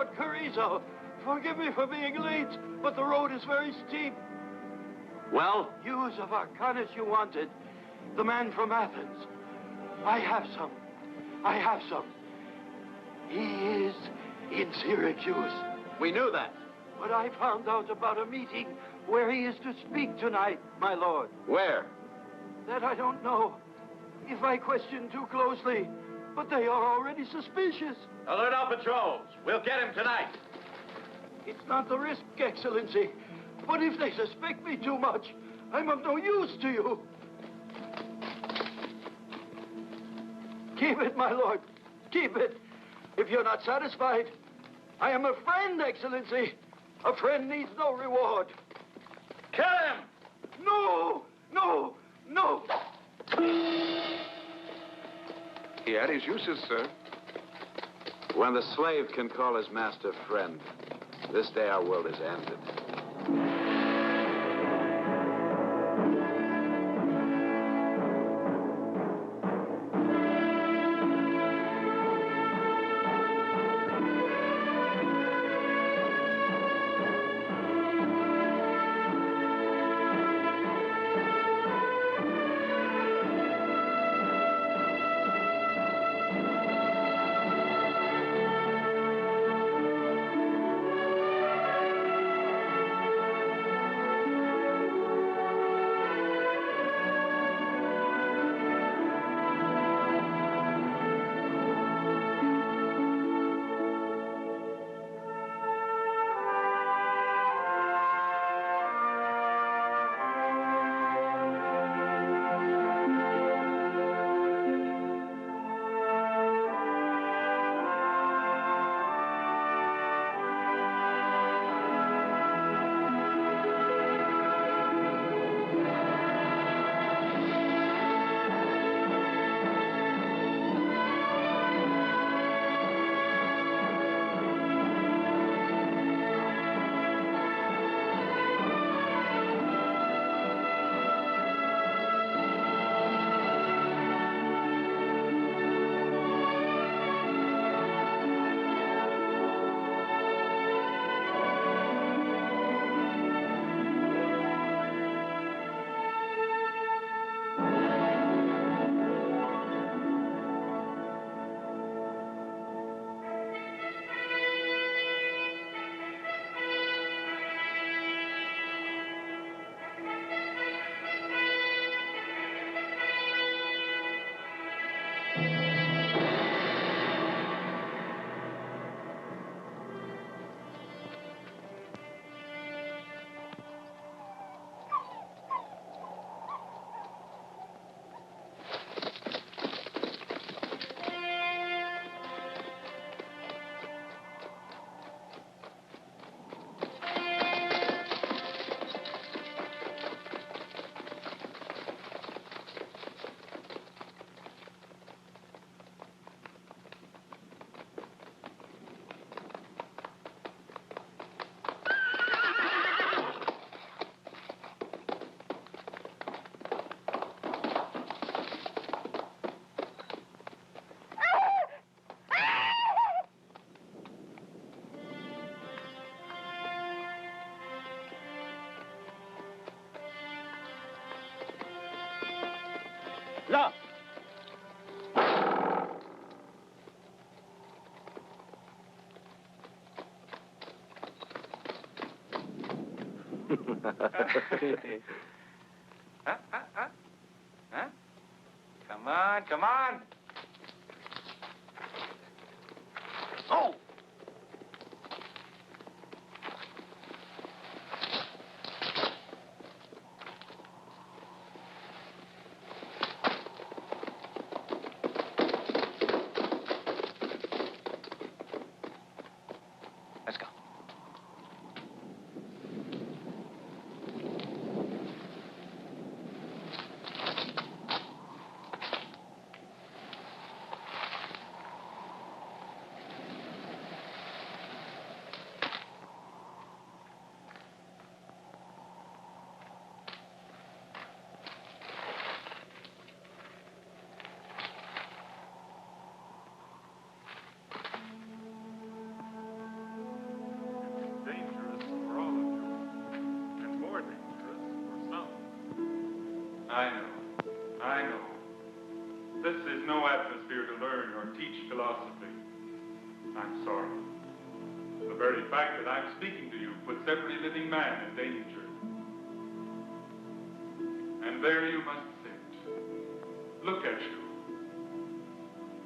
Lord Carrizo. Forgive me for being late, but the road is very steep. Well? News of Arcanus you wanted. The man from Athens. I have some. I have some. He is in Syracuse. We knew that. But I found out about a meeting where he is to speak tonight, my lord. Where? That I don't know. If I question too closely, but they are already suspicious. Alert all patrols. We'll get him tonight. It's not the risk, Excellency. But if they suspect me too much, I'm of no use to you. Keep it, my lord. Keep it. If you're not satisfied, I am a friend, Excellency. A friend needs no reward. Kill him! No! No! No! He had his uses, sir. When the slave can call his master friend, this day our world is ended. No. Huh? Come on, come on. Oh! Let's go. I know. This is no atmosphere to learn or teach philosophy. I'm sorry. The very fact that I'm speaking to you puts every living man in danger. And there you must sit. Look at you.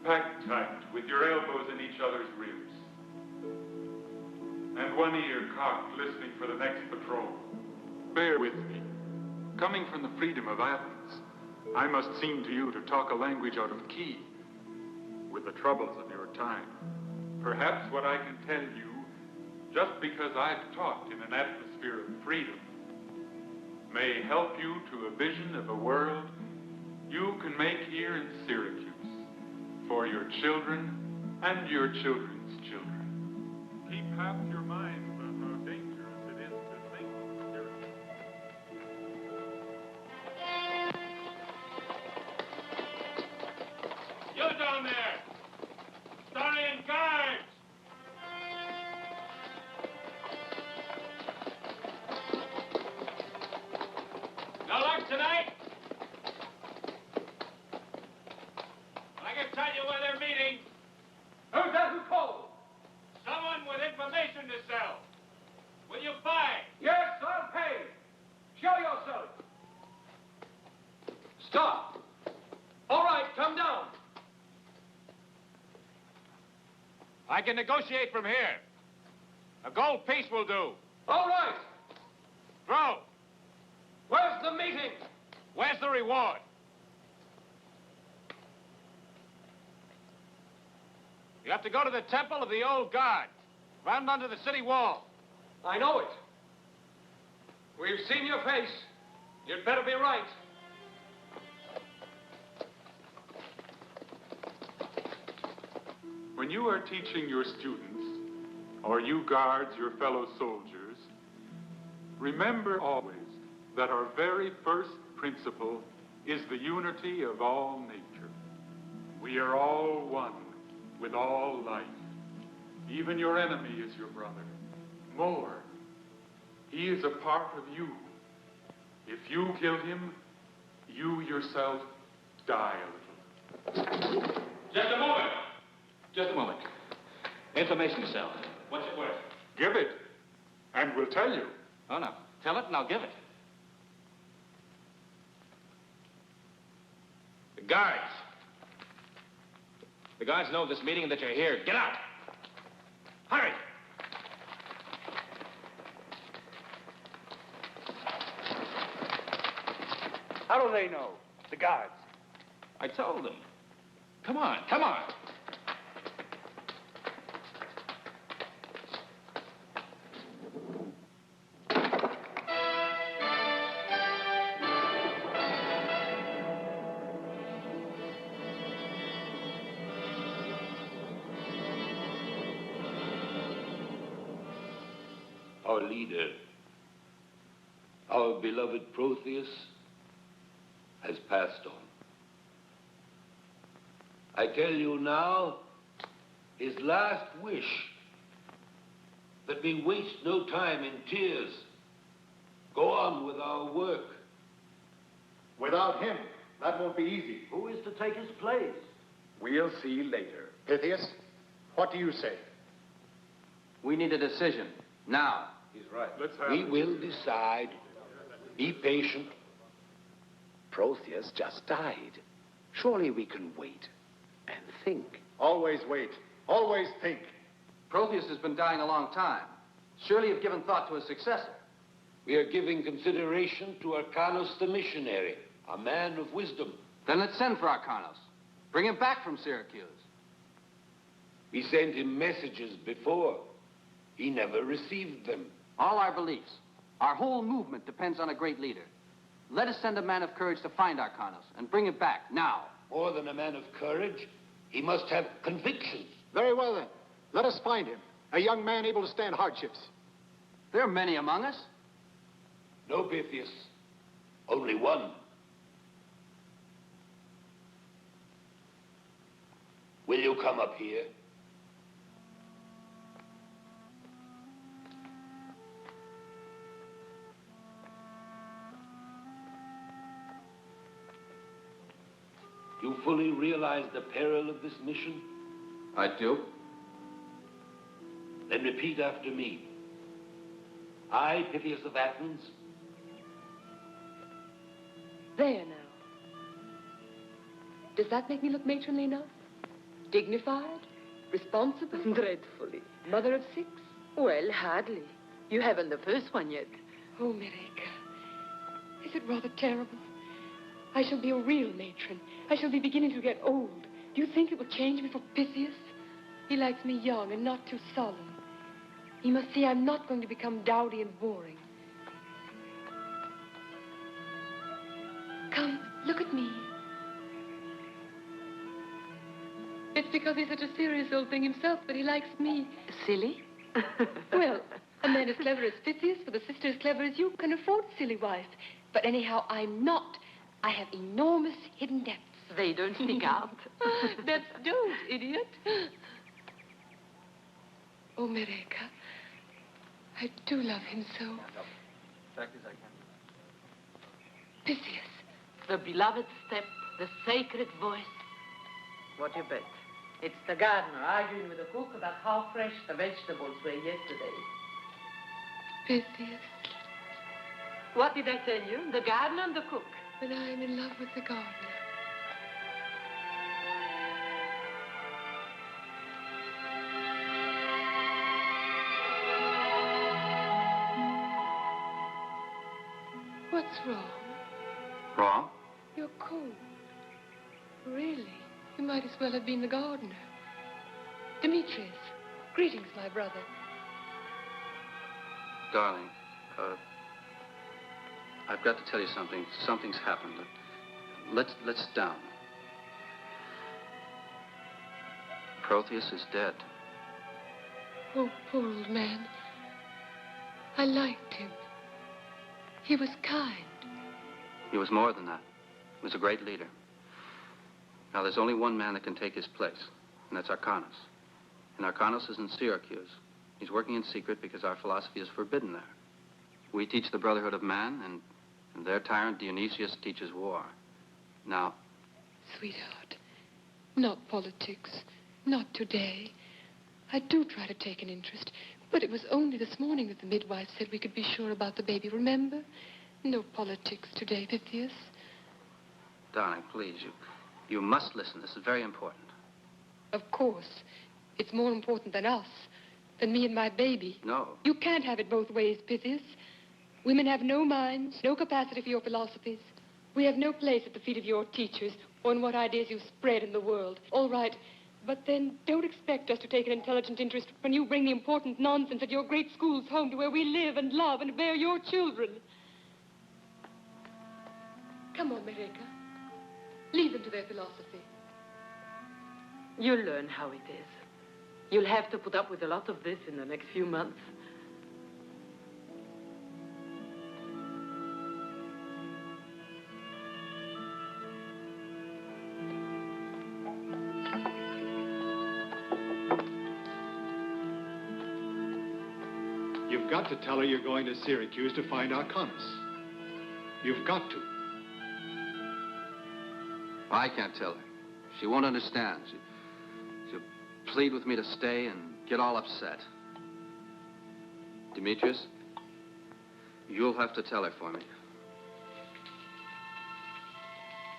Packed tight, with your elbows in each other's ribs. And one ear cocked, listening for the next patrol. Bear with me. Coming from the freedom of Athens, I must seem to you to talk a language out of key with the troubles of your time. Perhaps what I can tell you, just because I've taught in an atmosphere of freedom, may help you to a vision of a world you can make here in Syracuse for your children and your children's children. Keep half your minds on how dangerous it is to think of Syracuse. You down there! Starian guards! No luck tonight? I can tell you where they're meeting. Who's that who called? Someone with information to sell. Will you buy? Yes, I'll pay. Show yourself. Stop. All right, come down. I can negotiate from here. A gold piece will do. All right. Throw. Where's the meeting? Where's the reward? You have to go to the temple of the old guard, round under the city wall. I know it. We've seen your face. You'd better be right. When you are teaching your students, or you guards your fellow soldiers, remember always that our very first principle is the unity of all nature. We are all one with all life. Even your enemy is your brother. More, he is a part of you. If you kill him, you yourself die a little. Just a moment. Just a moment. Information to sell. What's it worth? Give it, and we'll tell you. Oh, no. Tell it and I'll give it. The guards. The guards know of this meeting and that you're here. Get out. Hurry. How do they know? The guards. I told them. Come on, come on. Our leader, our beloved Pythias, has passed on. I tell you now, his last wish, that we waste no time in tears, go on with our work. Without him, that won't be easy. Who is to take his place? We'll see later. Pythias, what do you say? We need a decision, now. He's right. Let's have We it. will decide. Be patient. Pythias just died. Surely we can wait and think. Always wait. Always think. Pythias has been dying a long time. Surely you've given thought to a successor. We are giving consideration to Arcanos the missionary, a man of wisdom. Then let's send for Arcanos. Bring him back from Syracuse. We sent him messages before. He never received them. All our beliefs, our whole movement depends on a great leader. Let us send a man of courage to find Arcanos and bring him back, now. More than a man of courage, he must have convictions. Very well, then. Let us find him. A young man able to stand hardships. There are many among us. No, Pythias. Only one. Will you come up here? You fully realize the peril of this mission? I do. Then repeat after me. I, Pythias of Athens. There now. Does that make me look matronly enough? Dignified? Responsible? Dreadfully. Mother of 6? Well, hardly. You haven't the first one yet. Oh, Mereka. Is it rather terrible? I shall be a real matron. I shall be beginning to get old. Do you think it will change me for Pythias? He likes me young and not too solemn. He must see I'm not going to become dowdy and boring. Come, look at me. It's because he's such a serious old thing himself that he likes me. Silly? Well, a man as clever as Pythias, with a sister as clever as you, can afford a silly wife. But anyhow, I'm not. I have enormous hidden depths. They don't stick out. Depths don't, idiot. Oh, Mereka, I do love him so. Pythias. The beloved step, the sacred voice. What you bet? It's the gardener arguing with the cook about how fresh the vegetables were yesterday. Pythias. What did I tell you? The gardener and the cook. But I'm in love with the gardener. What's wrong? Wrong? You're cold. Really? You might as well have been the gardener. Demetrius, greetings, my brother. Darling, I've got to tell you something. Something's happened. Let's sit down. Protheus is dead. Oh, poor old man. I liked him. He was kind. He was more than that. He was a great leader. Now, there's only one man that can take his place, and that's Arcanos. And Arcanos is in Syracuse. He's working in secret because our philosophy is forbidden there. We teach the brotherhood of man, and their tyrant Dionysus teaches war. Now... Sweetheart, not politics. Not today. I do try to take an interest, but it was only this morning that the midwife said we could be sure about the baby, remember? No politics today, Pythias. Darling, please, you must listen. This is very important. Of course. It's more important than us, than me and my baby. No. You can't have it both ways, Pythias. Women have no minds, no capacity for your philosophies. We have no place at the feet of your teachers or in what ideas you spread in the world. All right, but then don't expect us to take an intelligent interest when you bring the important nonsense at your great schools home to where we live and love and bear your children. Come on, Mereka. Leave them to their philosophy. You'll learn how it is. You'll have to put up with a lot of this in the next few months. You've got to tell her you're going to Syracuse to find Arcanos. You've got to. I can't tell her. She won't understand. She'll plead with me to stay and get all upset. Demetrius, you'll have to tell her for me.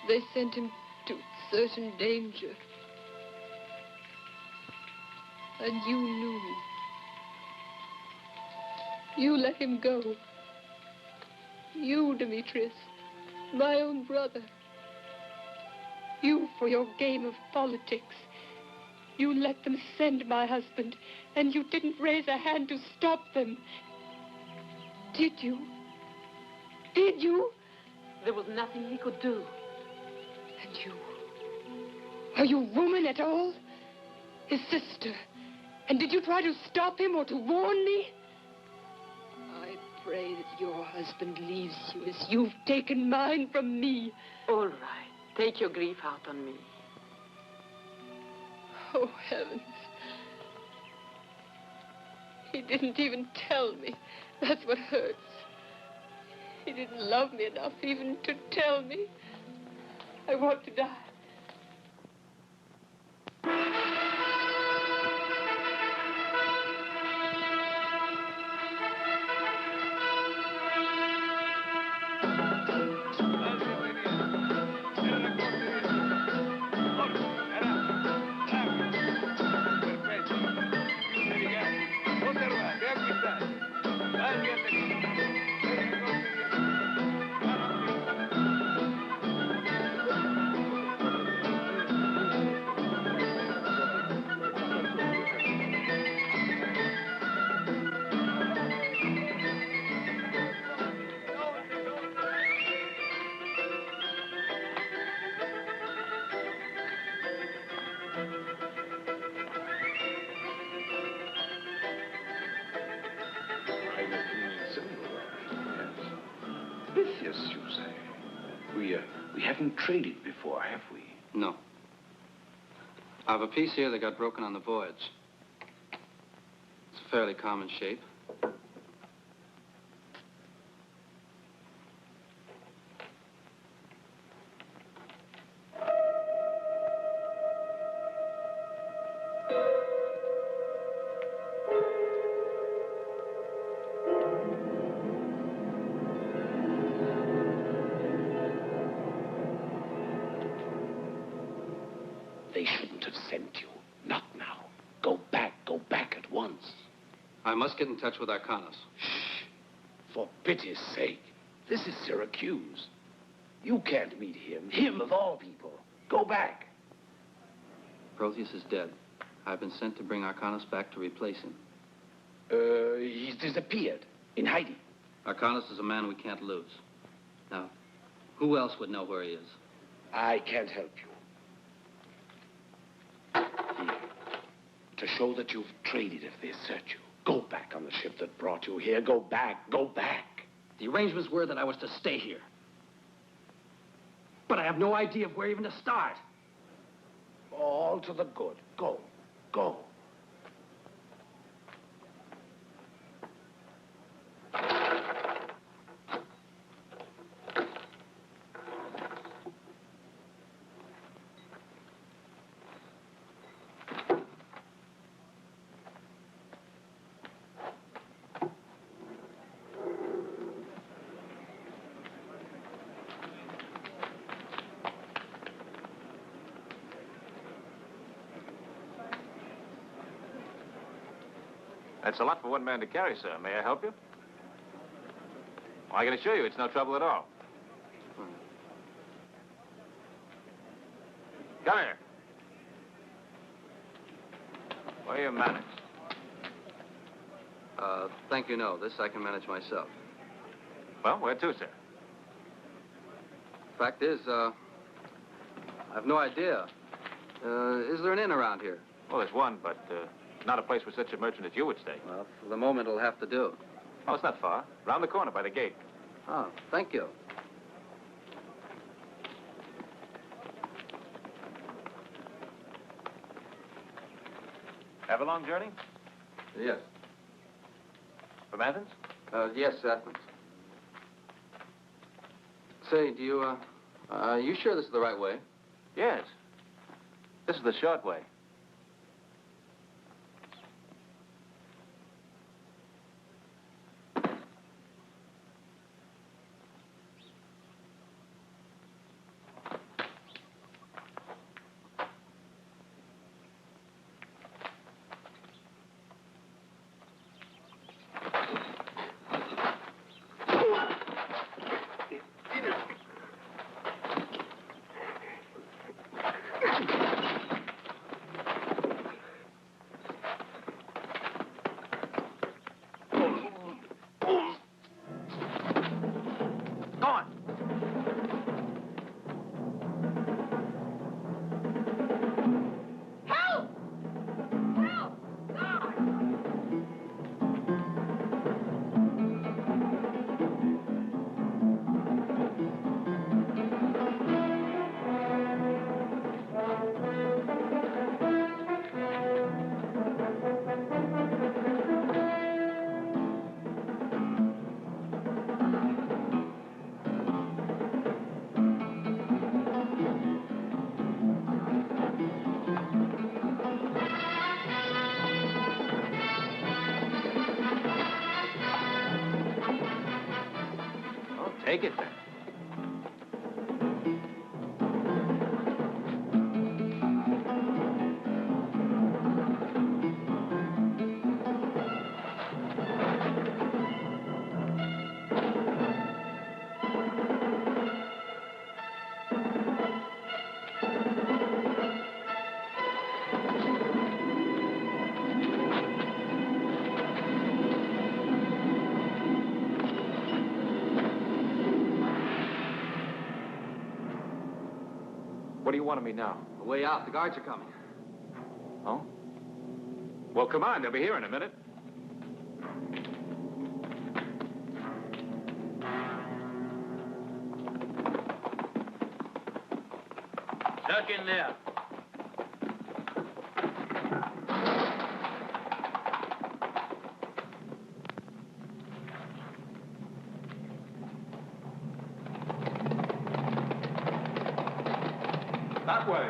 They sent him to certain danger. And you knew. You let him go. You, Demetrius, my own brother. You, for your game of politics. You let them send my husband, and you didn't raise a hand to stop them. Did you? Did you? There was nothing he could do. And you? Are you woman at all? His sister. And did you try to stop him or to warn me? I pray that your husband leaves you as you've taken mine from me. All right. Take your grief out on me. Oh, heavens. He didn't even tell me. That's what hurts. He didn't love me enough even to tell me. I want to die. haven't traded before, have we? No. I have a piece here that got broken on the voyage. It's a fairly common shape. They shouldn't have sent you. Not now. Go back at once. I must get in touch with Arcanus. Shh. For pity's sake. This is Syracuse. You can't meet him. Him of all people. Go back. Protheus is dead. I've been sent to bring Arcanus back to replace him. He's disappeared. In hiding. Arcanus is a man we can't lose. Now, who else would know where he is? I can't help you. Here. To show that you've traded if they search you. Go back on the ship that brought you here. Go back. Go back. The arrangements were that I was to stay here. But I have no idea of where even to start. All to the good. Go. Go. That's a lot for one man to carry, sir. May I help you? Well, I can assure you it's no trouble at all. Come here. What do you manage? Thank you, no. This I can manage myself. Well, where to, sir? Fact is, I have no idea. Is there an inn around here? Well, there's one, but not a place where such a merchant as you would stay. Well, for the moment, it'll have to do. Oh, it's not far. Round the corner by the gate. Oh, thank you. Have a long journey? Yes. From Athens? Yes, Athens. Say, do you, you sure this is the right way? Yes. This is the short way. Take it then. What do you want of me now? The way out. The guards are coming. Oh? Well, come on. They'll be here in a minute. Duck in there. That way.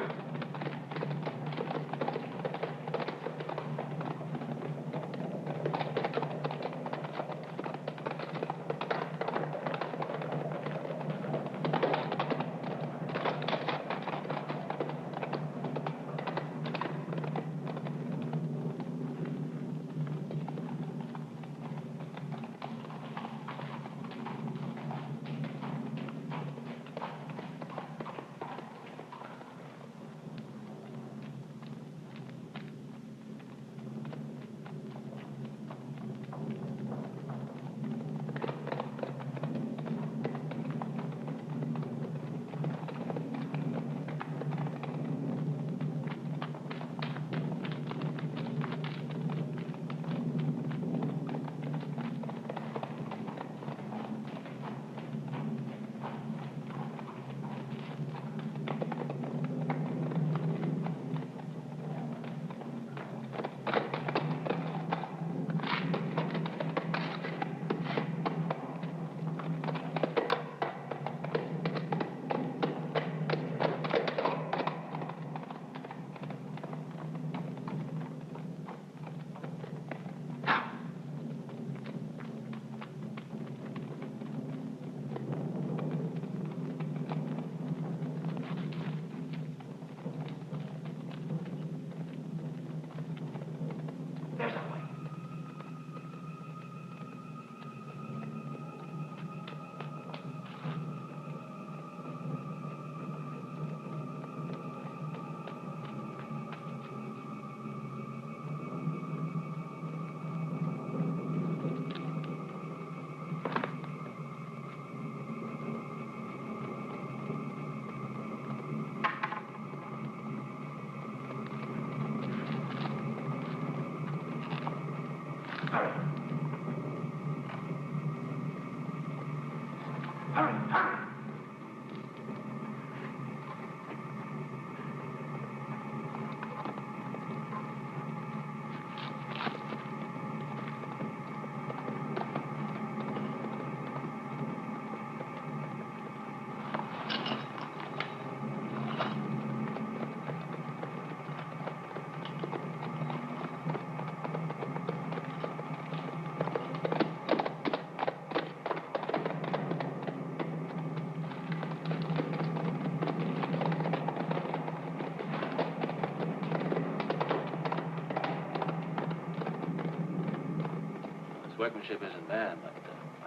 Workmanship isn't bad, but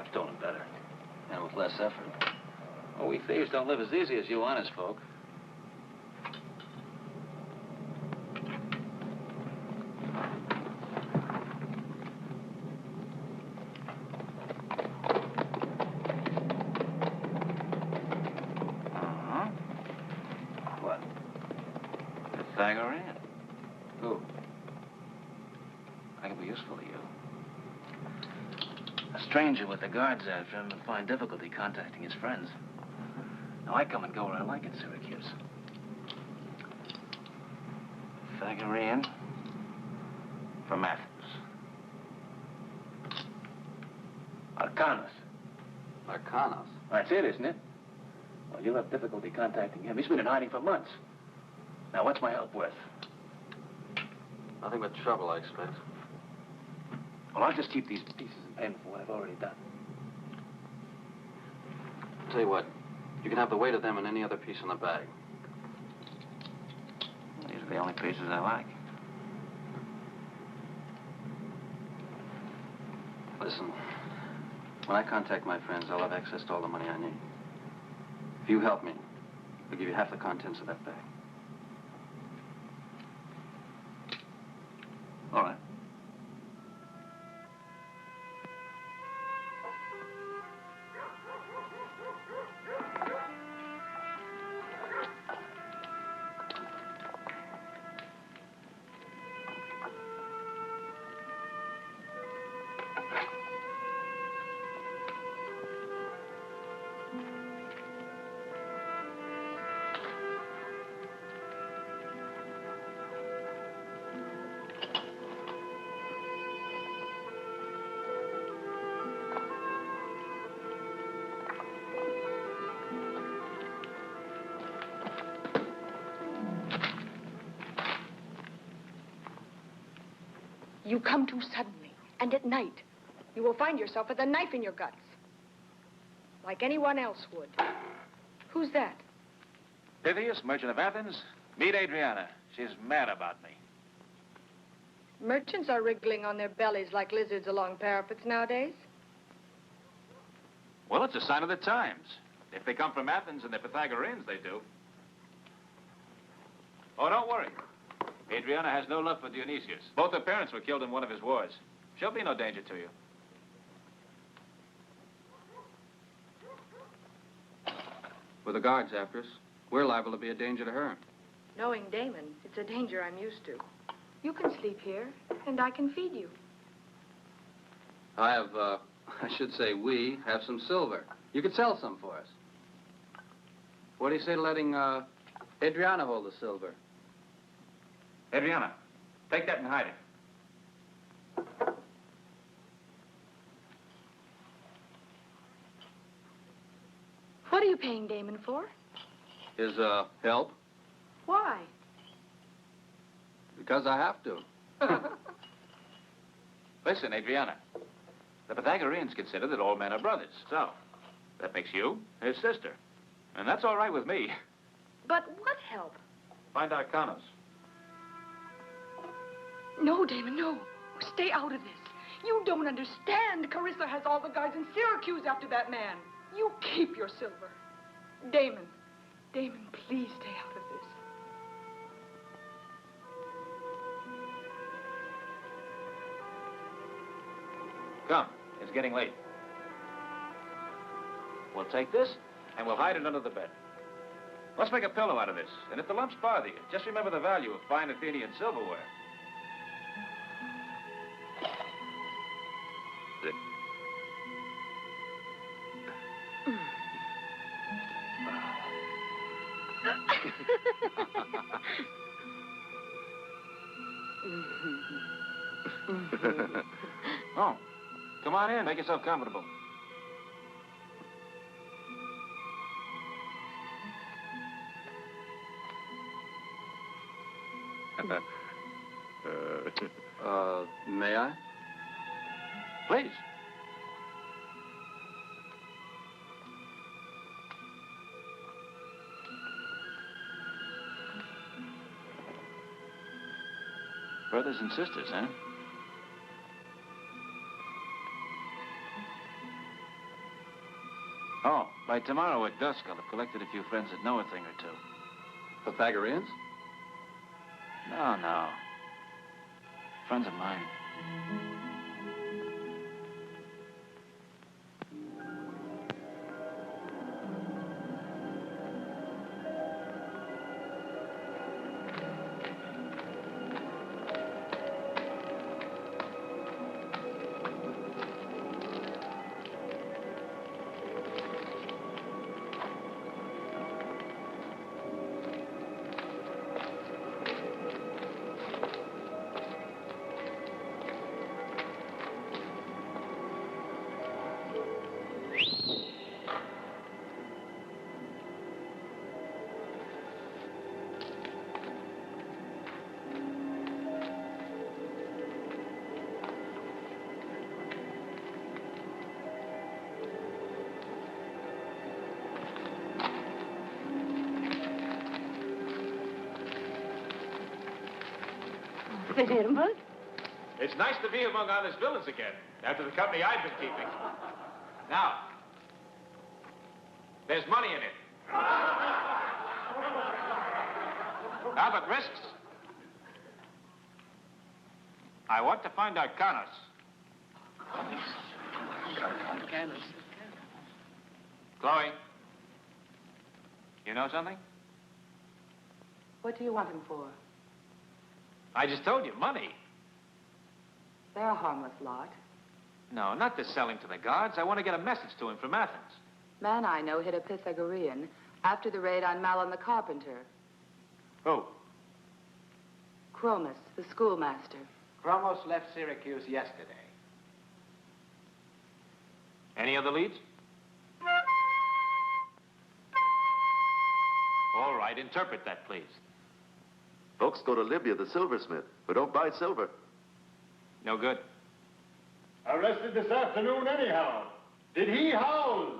I've stolen better. And with less effort. Oh, we thieves don't live as easy as you honest folk. Uh-huh. What? Pythagorean? Who? I can be useful to you. A stranger with the guards after him would find difficulty contacting his friends. Now, I come and go where I like in Syracuse. Pythagorean from Athens. Arcanos. Arcanos? That's it, isn't it? Well, you'll have difficulty contacting him. He's been in hiding for months. Now, what's my help worth? Nothing but trouble, I expect. Well, I'll just keep these pieces in payment for what I've already done. Tell you what, you can have the weight of them and any other piece in the bag. These are the only pieces I like. Listen, when I contact my friends, I'll have access to all the money I need. If you help me, I'll give you half the contents of that bag. All right. You come too suddenly, and at night. You will find yourself with a knife in your guts. Like anyone else would. Who's that? Pythias, merchant of Athens. Meet Adriana. She's mad about me. Merchants are wriggling on their bellies like lizards along parapets nowadays. Well, it's a sign of the times. If they come from Athens and they're Pythagoreans, they do. Oh, don't worry. Adriana has no love for Dionysus. Both her parents were killed in one of his wars. She'll be no danger to you. With the guards after us, we're liable to be a danger to her. Knowing Damon, it's a danger I'm used to. You can sleep here, and I can feed you. I have, I should say we have some silver. You could sell some for us. What do you say to letting, Adriana hold the silver? Adriana, take that and hide it. What are you paying Damon for? His, help? Why? Because I have to. Listen, Adriana. The Pythagoreans consider that all men are brothers. So, that makes you his sister. And that's all right with me. But what help? Find our Arcanos. No, Damon, no. Stay out of this. You don't understand. Carissa has all the guys in Syracuse after that man. You keep your silver. Damon, please stay out of this. Come, it's getting late. We'll take this, and we'll hide it under the bed. Let's make a pillow out of this, and if the lumps bother you, just remember the value of fine Athenian silverware. Oh, come on in. Make yourself comfortable. May I? Please. Brothers and sisters, huh? Oh, by tomorrow at dusk, I'll have collected a few friends that know a thing or two. Pythagoreans? No. Friends of mine. Bernhardt? It's nice to be among honest villains again, after the company I've been keeping. Now, there's money in it. Now, but risks. I want to find Arcanos. Chloe, you know something? What do you want him for? I just told you, money. They're a harmless lot. No, not the selling to the gods. I want to get a message to him from Athens. Man I know hit a Pythagorean after the raid on Malon the carpenter. Who? Chromis, the schoolmaster. Chromos left Syracuse yesterday. Any other leads? All right, interpret that, please. Folks go to Libya, the silversmith, but don't buy silver. No good. Arrested this afternoon anyhow. Did he howl?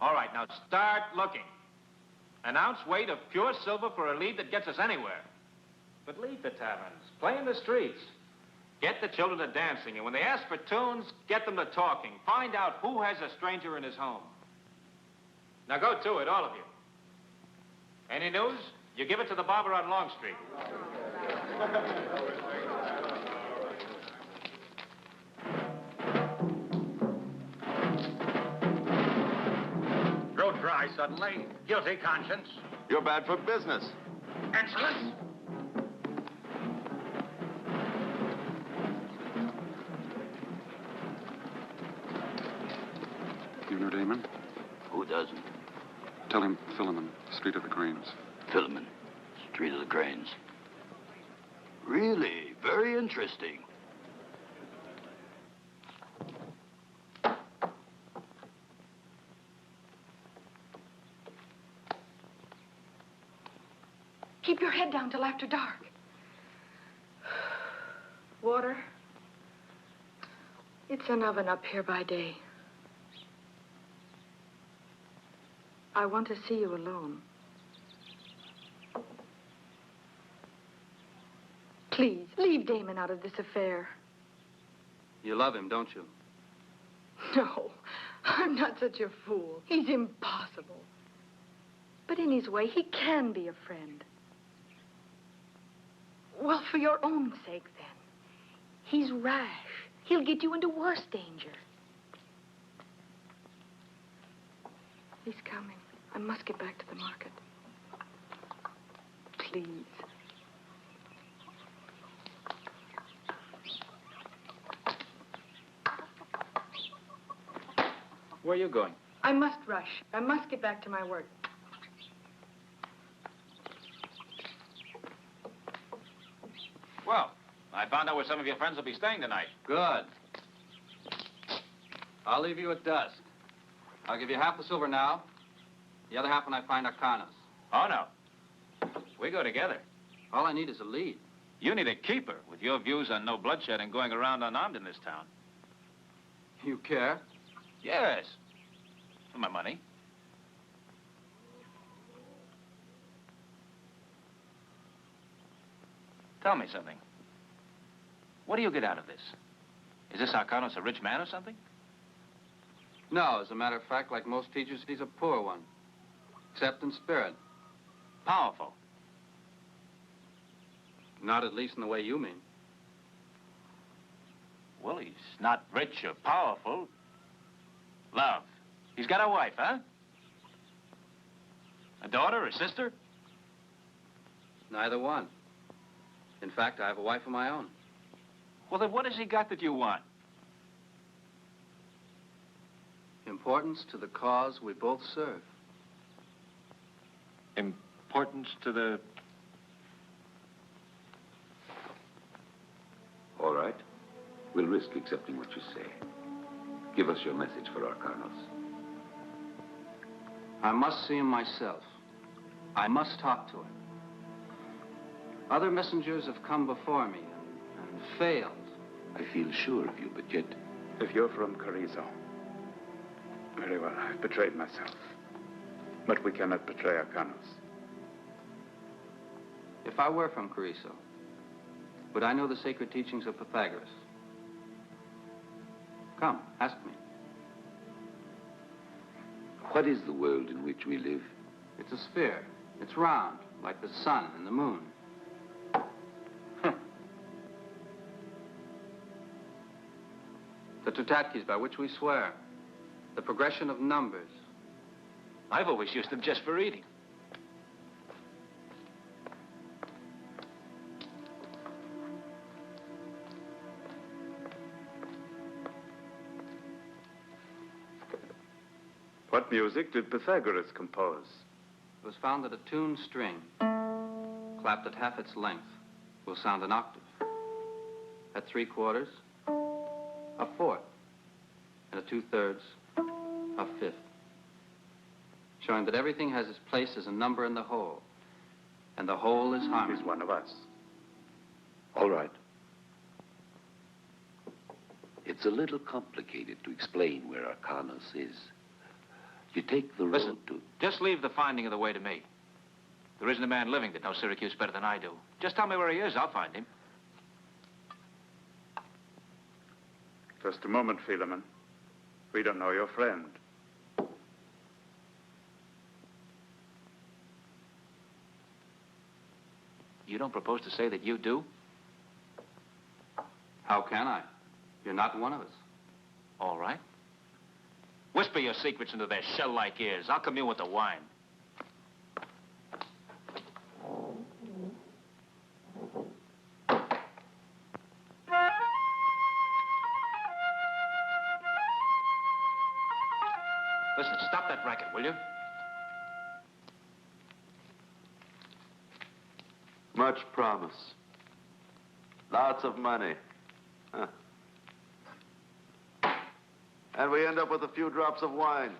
All right, now start looking. An ounce weight of pure silver for a lead that gets us anywhere. But leave the taverns. Play in the streets. Get the children to dancing, and when they ask for tunes, get them to talking. Find out who has a stranger in his home. Now go to it, all of you. Any news? You give it to the barber on Long Street. Throat dry suddenly. Guilty conscience. You're bad for business. Insolence. You know Damon? Who doesn't? Tell him Philemon, Street of the Cranes. Philemon, Street of the Cranes. Really? Very interesting. Keep your head down till after dark. Water? It's an oven up here by day. I want to see you alone. Please, leave Damon out of this affair. You love him, don't you? No, I'm not such a fool. He's impossible. But in his way, he can be a friend. Well, for your own sake, then. He's rash. He'll get you into worse danger. He's coming. I must get back to the market. Please. Where are you going? I must rush. I must get back to my work. Well, I found out where some of your friends will be staying tonight. Good. I'll leave you at dusk. I'll give you half the silver now, the other half when I find Occhini. Oh, no. We go together. All I need is a lead. You need a keeper with your views on no bloodshed and going around unarmed in this town. You care? Yes. For my money. Tell me something. What do you get out of this? Is this Occhini a rich man or something? No, as a matter of fact, like most teachers, he's a poor one. Except in spirit. Powerful. Not at least in the way you mean. Well, he's not rich or powerful. Love. He's got a wife, huh? A daughter, a sister? Neither one. In fact, I have a wife of my own. Well, then what has he got that you want? Importance to the cause we both serve. Importance to the... All right. We'll risk accepting what you say. Give us your message for Occhini. I must see him myself. I must talk to him. Other messengers have come before me and failed. I feel sure of you, but yet... If you're from Carrizo, very well, I've betrayed myself. But we cannot betray Occhini. If I were from Carrizo, would I know the sacred teachings of Pythagoras? Come, ask me. What is the world in which we live? It's a sphere. It's round, like the sun and the moon. The Tutatkis by which we swear. The progression of numbers. I've always used them just for eating. What music did Pythagoras compose? It was found that a tuned string, clapped at half its length, will sound an octave. At 3/4, a fourth, and at 2/3, a fifth. Showing that everything has its place as a number in the whole, and the whole is harmony. He's one of us. All right. It's a little complicated to explain where Arcanus is. You take the road to... Just leave the finding of the way to me. There isn't a man living that knows Syracuse better than I do. Just tell me where he is, I'll find him. Just a moment, Philemon. We don't know your friend. You don't propose to say that you do? How can I? You're not one of us. All right. Whisper your secrets into their shell-like ears. I'll commune with the wine. Listen, stop that racket, will you? Much promise. Lots of money. Huh. And we end up with a few drops of wine.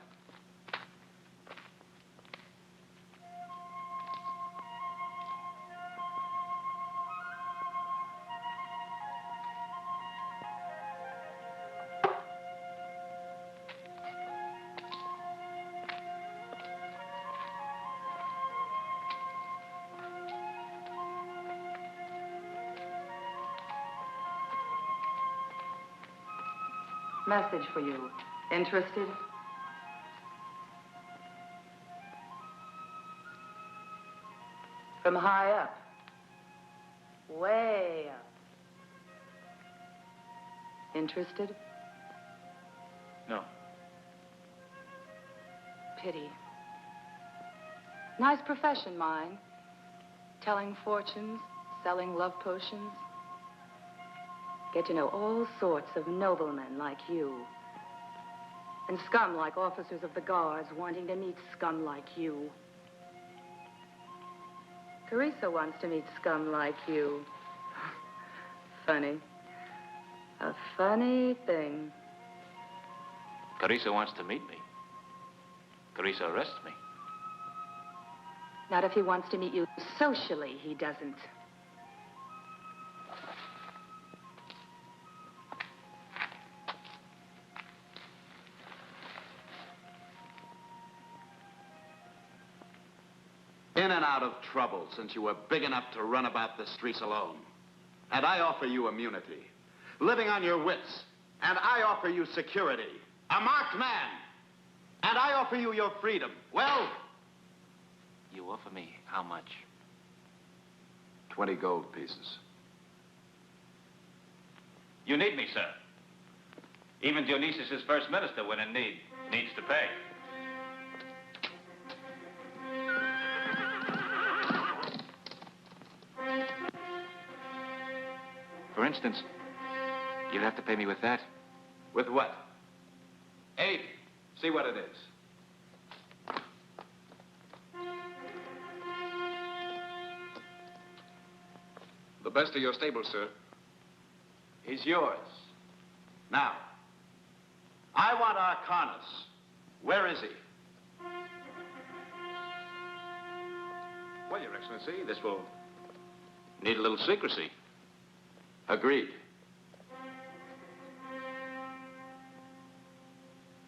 Message for you. Interested? From high up. Way up. Interested? No. Pity. Nice profession, mine. Telling fortunes, selling love potions. Get to know all sorts of noblemen like you. And scum like officers of the guards wanting to meet scum like you. Teresa wants to meet scum like you. Funny. A funny thing. Teresa wants to meet me. Teresa arrests me. Not if he wants to meet you socially, he doesn't. In and out of trouble since you were big enough to run about the streets alone. And I offer you immunity, living on your wits. And I offer you security, a marked man. And I offer you your freedom. Well? You offer me how much? 20 gold pieces. You need me, sir. Even Dionysus' first minister, when in need, needs to pay. For instance, you'd have to pay me with that. With what? 8. See what it is. The best of your stable, sir. He's yours. Now, I want Arcanus. Where is he? Well, Your Excellency, this will need a little secrecy. Agreed.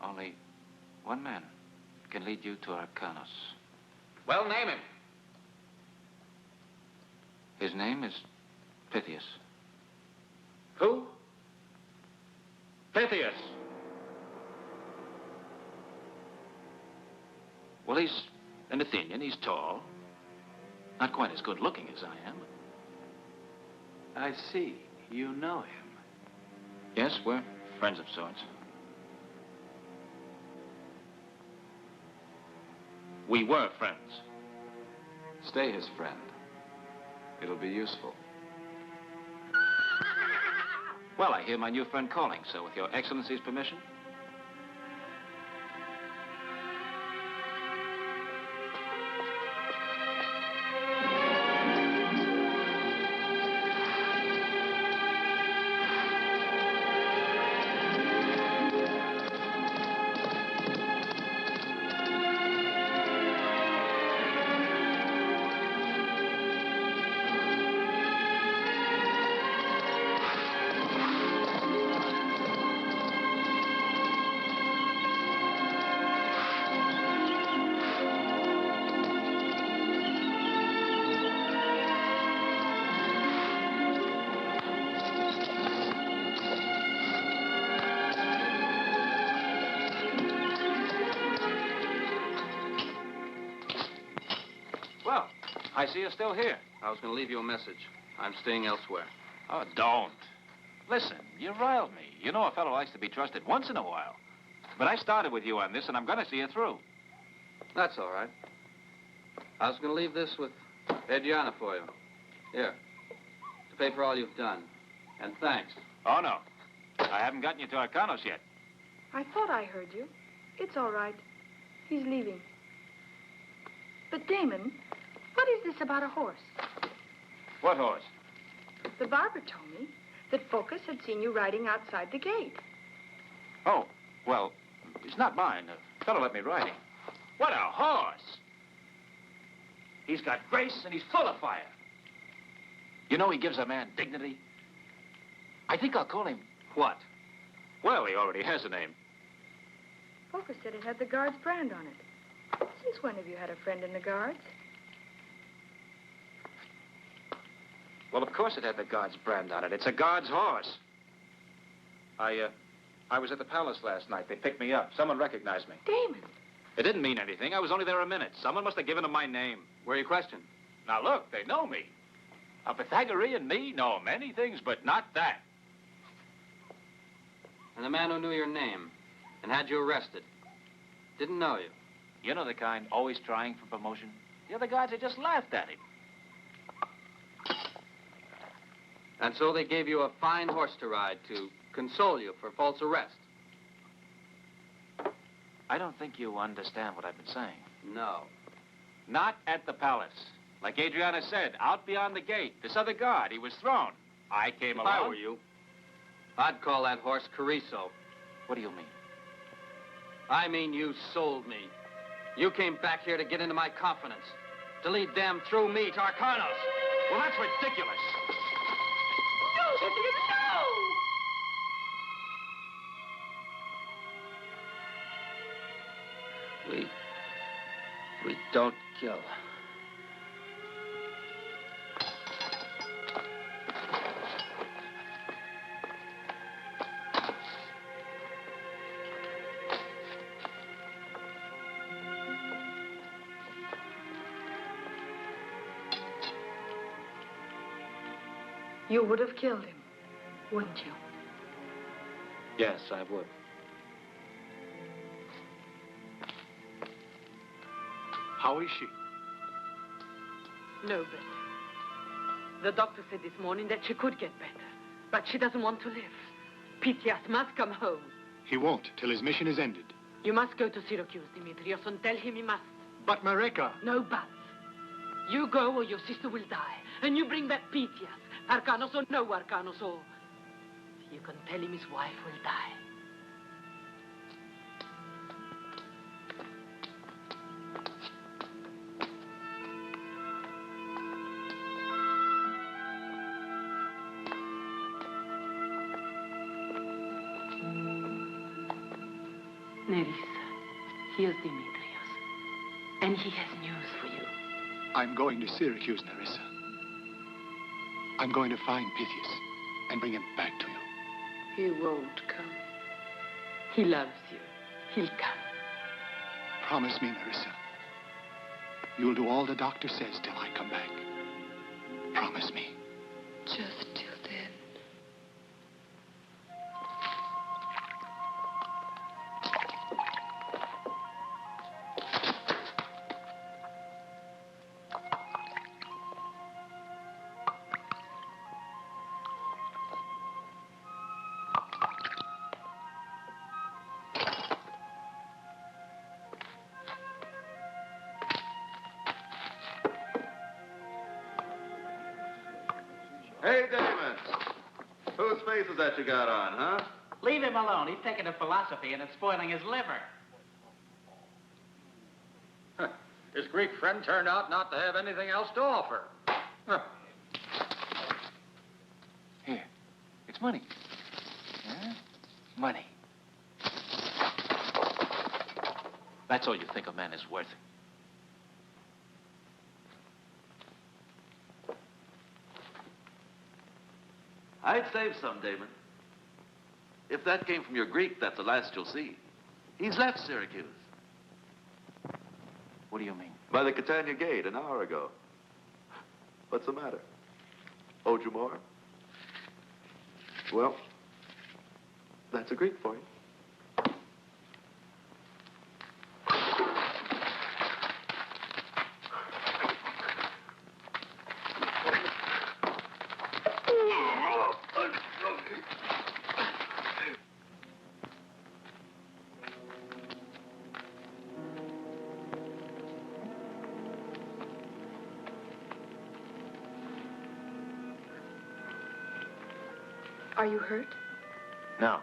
Only one man can lead you to Arcanus. Well, name him. His name is Pythias. Who? Pythias! Well, he's an Athenian. He's tall. Not quite as good looking as I am. I see. You know him. Yes, we're friends of sorts. We were friends. Stay his friend. It'll be useful. Well, I hear my new friend calling, so with Your Excellency's permission. I see you're still here. I was going to leave you a message. I'm staying elsewhere. Oh, don't. Listen, you riled me. You know a fellow likes to be trusted once in a while. But I started with you on this, and I'm going to see you through. That's all right. I was going to leave this with Adriana for you. Here. To pay for all you've done. And thanks. Oh, no. I haven't gotten you to Arcanos yet. I thought I heard you. It's all right. He's leaving. But, Damon, what is this about a horse? What horse? The barber told me that Focus had seen you riding outside the gate. Oh, well, it's not mine. A fellow let me ride him. What a horse! He's got grace and he's full of fire. You know he gives a man dignity? I think I'll call him what? Well, he already has a name. Focus said it had the Guards brand on it. Since when have you had a friend in the Guards? Well, of course it had the Guards brand on it. It's a Guards horse. I was at the palace last night. They picked me up. Someone recognized me. Damon. It didn't mean anything. I was only there a minute. Someone must have given them my name. Were you questioned? Now, look, they know me. A Pythagorean me know many things, but not that. And the man who knew your name and had you arrested didn't know you. You know the kind always trying for promotion? The other guards had just laughed at him. And so they gave you a fine horse to ride to console you for false arrest. I don't think you understand what I've been saying. No. Not at the palace. Like Adriana said, out beyond the gate. This other guard, he was thrown. I came along. If I were you, I'd call that horse Carrizo. What do you mean? I mean you sold me. You came back here to get into my confidence, to lead them through me to Arcanos. Well, that's ridiculous. No, no! We don't kill. You would have killed him, wouldn't you? Yes, I would. How is she? No better. The doctor said this morning that she could get better, but she doesn't want to live. Pythias must come home. He won't till his mission is ended. You must go to Syracuse, Demetrios, and tell him he must. But Mareka... No buts. You go or your sister will die, and you bring back Pythias. Arcanos or no Arcanos, or you can tell him his wife will die. Nerissa, here's Demetrios, and he has news for you. I'm going to Syracuse, Nerissa. I'm going to find Pythias and bring him back to you. He won't come. He loves you. He'll come. Promise me, Nerissa. You'll do all the doctor says till I come back. Promise me. Just till then. Hey, Damon. Whose face is that you got on, huh? Leave him alone. He's taking a philosophy and it's spoiling his liver. His Greek friend turned out not to have anything else to offer. Huh. Here. It's money. Huh? Money. That's all you think a man is worth. I'd save some, Damon. If that came from your Greek, that's the last you'll see. He's left Syracuse. What do you mean? By the Catania Gate an hour ago. What's the matter? Owed you more? Well, that's a Greek for you. Are you hurt? No.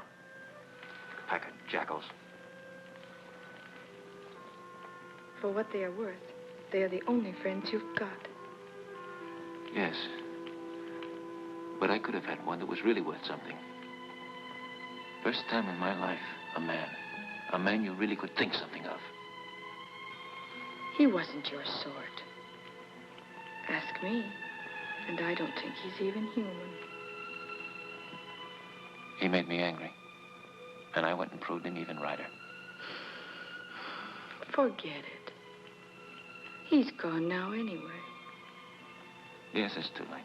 Pack of jackals. For what they are worth, they are the only friends you've got. Yes. But I could have had one that was really worth something. First time in my life, a man. A man you really could think something of. He wasn't your sort. Ask me, and I don't think he's even human. He made me angry. And I went and proved him even righter. Forget it. He's gone now anyway. Yes, it's too late.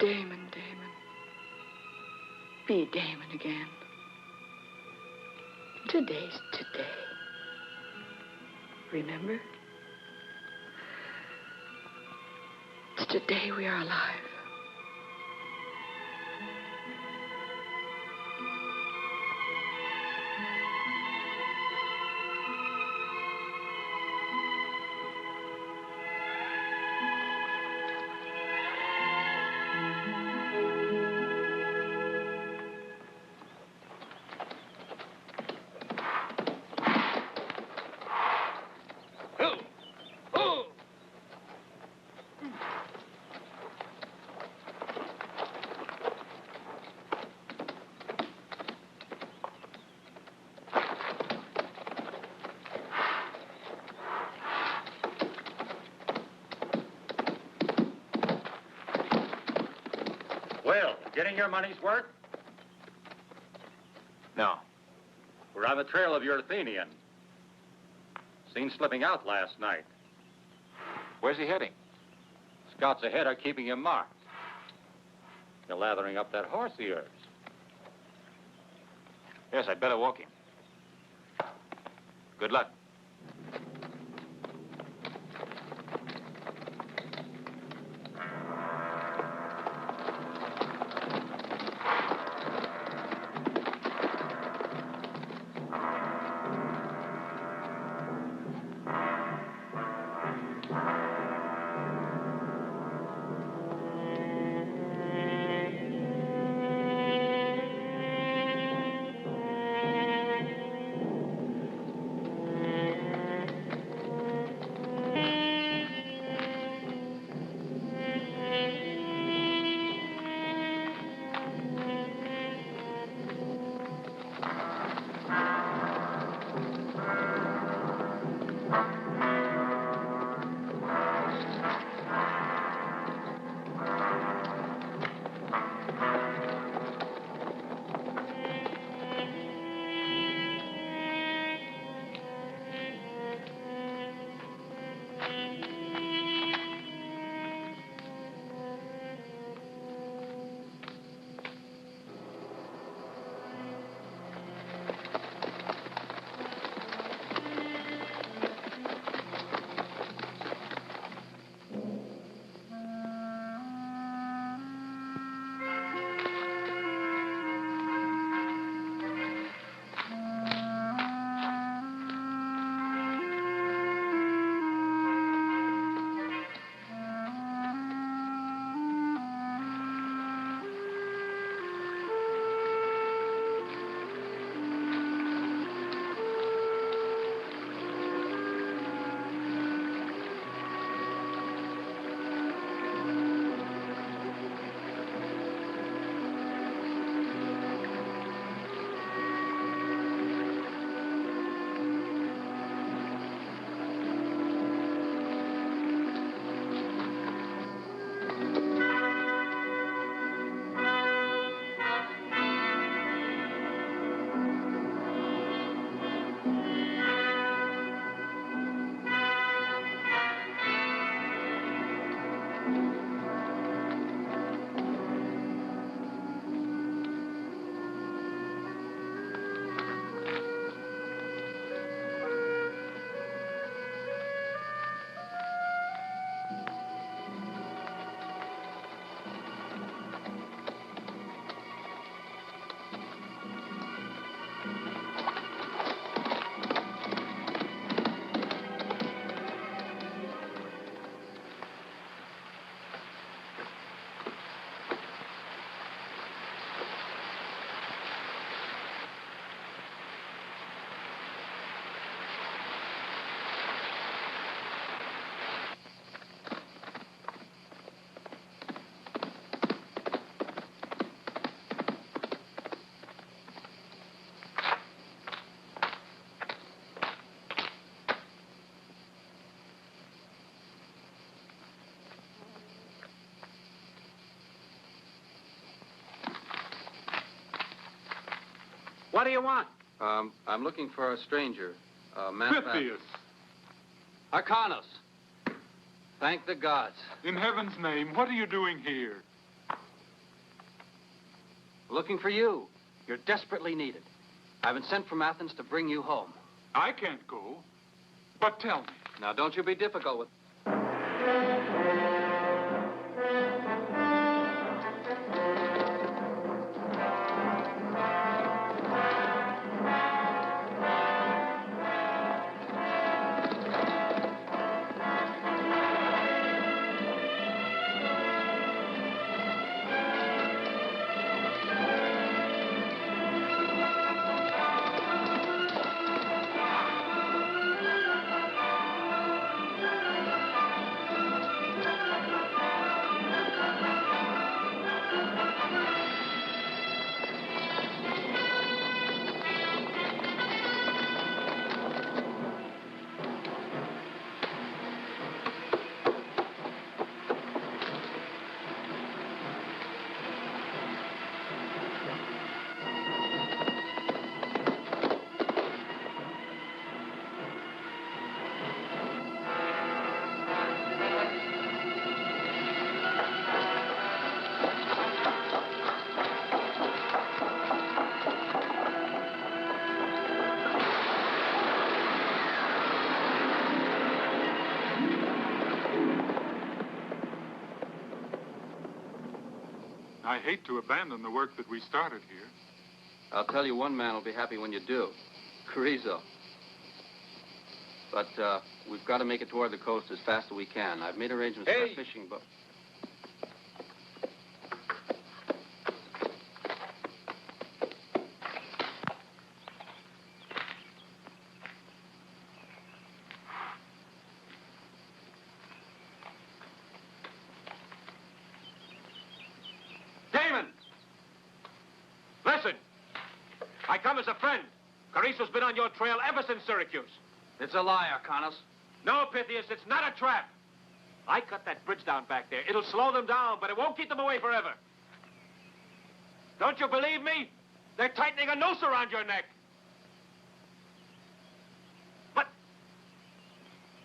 Damon, Damon. Be Damon again. Today's today. Remember? It's today we are alive. Well, getting your money's worth? No. We're on the trail of your Athenian. Seen slipping out last night. Where's he heading? Scouts ahead are keeping him marked. You're lathering up that horse of yours. Yes, I'd better walk him. Good luck. What do you want? I'm looking for a stranger. A man of Pythias. Arcanos. Thank the gods. In heaven's name, what are you doing here? Looking for you. You're desperately needed. I've been sent from Athens to bring you home. I can't go. But tell me. Now, don't you be difficult with... I hate to abandon the work that we started here. I'll tell you, one man will be happy when you do. Carrizo. But, we've got to make it toward the coast as fast as we can. I've made arrangements for a fishing boat. Damon! Listen! I come as a friend. Carrizo's been on your trail ever since Syracuse. It's a lie, Arcanos. No, Pythias, it's not a trap. I cut that bridge down back there. It'll slow them down, but it won't keep them away forever. Don't you believe me? They're tightening a noose around your neck. But...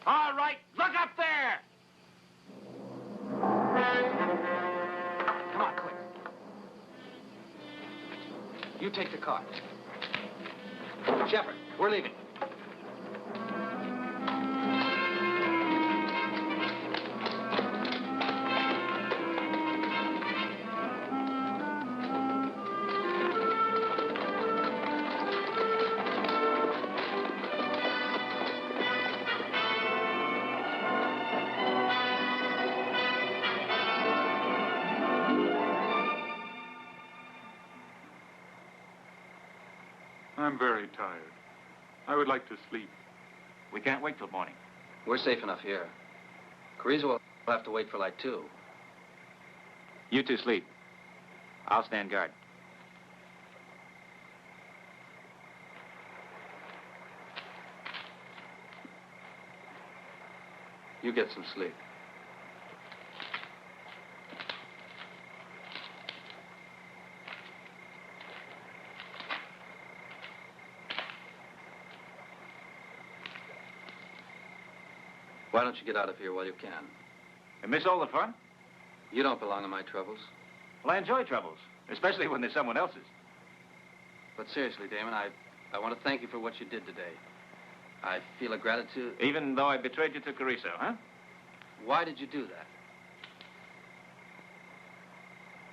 All right, look up there! Come on, quick. You take the car. Shepard, we're leaving. I'm very tired. I would like to sleep. We can't wait till morning. We're safe enough here. Carrizo will have to wait for light, too. You two sleep. I'll stand guard. You get some sleep. Why don't you get out of here while you can? And miss all the fun? You don't belong in my troubles. Well, I enjoy troubles, especially when they're someone else's. But seriously, Damon, I want to thank you for what you did today. I feel a gratitude... Even though I betrayed you to Carrizo, huh? Why did you do that?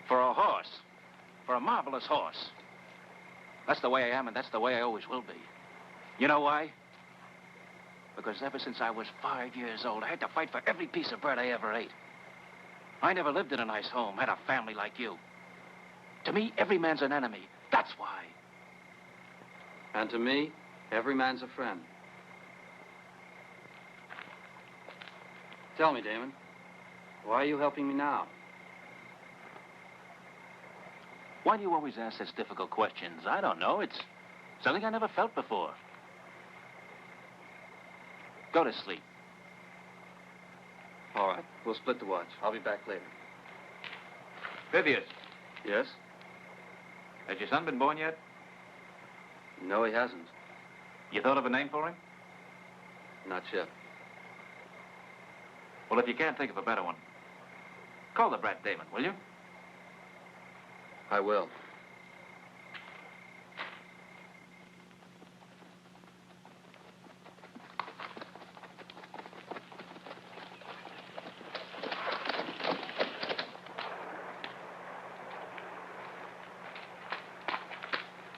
For a horse. For a marvelous horse. That's the way I am, and that's the way I always will be. You know why? Because ever since I was 5 years old, I had to fight for every piece of bread I ever ate. I never lived in a nice home, had a family like you. To me, every man's an enemy. That's why. And to me, every man's a friend. Tell me, Damon, why are you helping me now? Why do you always ask such difficult questions? I don't know. It's something I never felt before. Go to sleep. All right, we'll split the watch. I'll be back later. Pythias. Yes? Has your son been born yet? No, he hasn't. You thought of a name for him? Not yet. Well, if you can't think of a better one, call the brat Damon, will you? I will.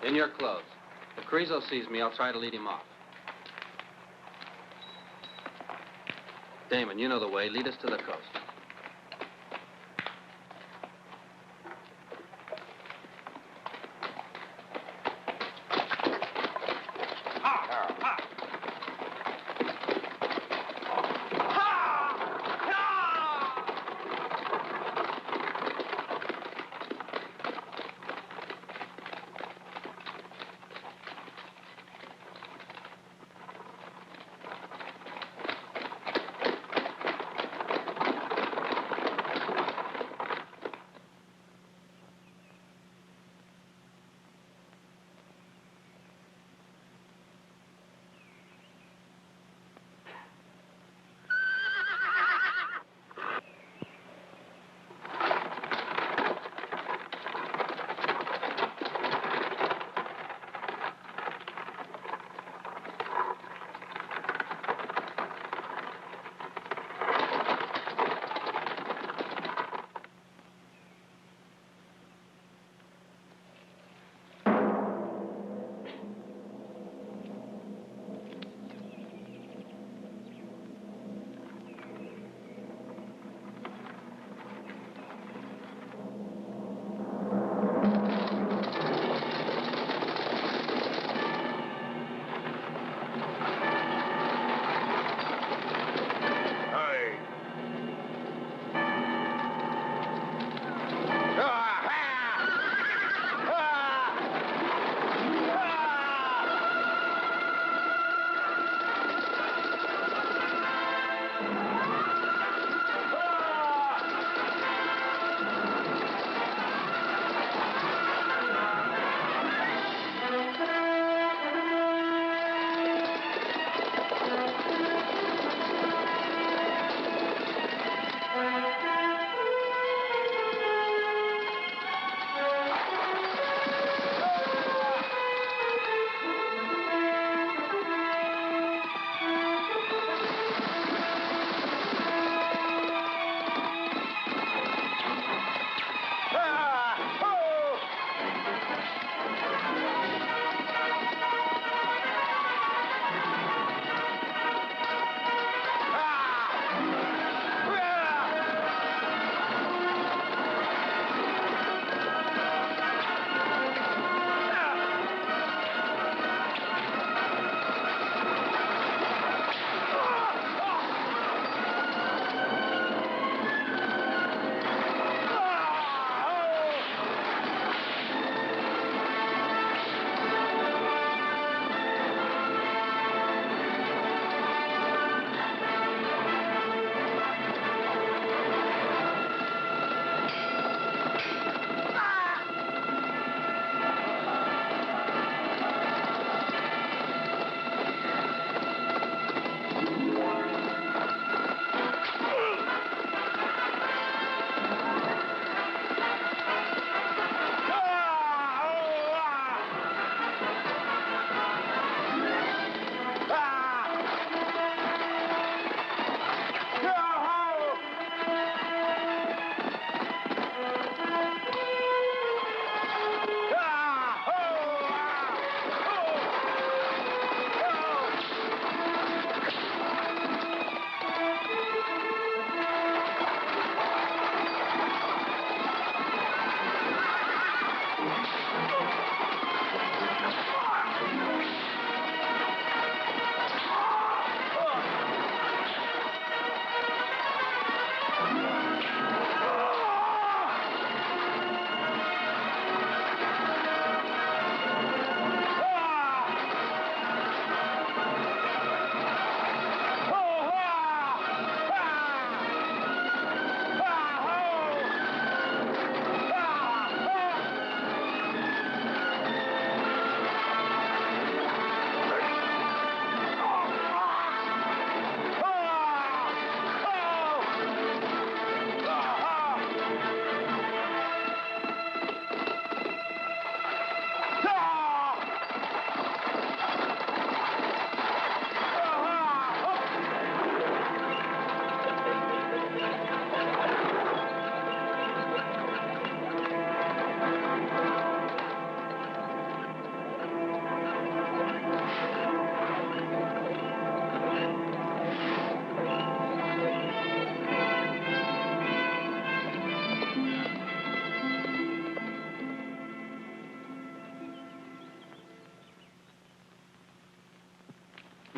In your clothes. If Carrizo sees me, I'll try to lead him off. Damon, you know the way. Lead us to the coast.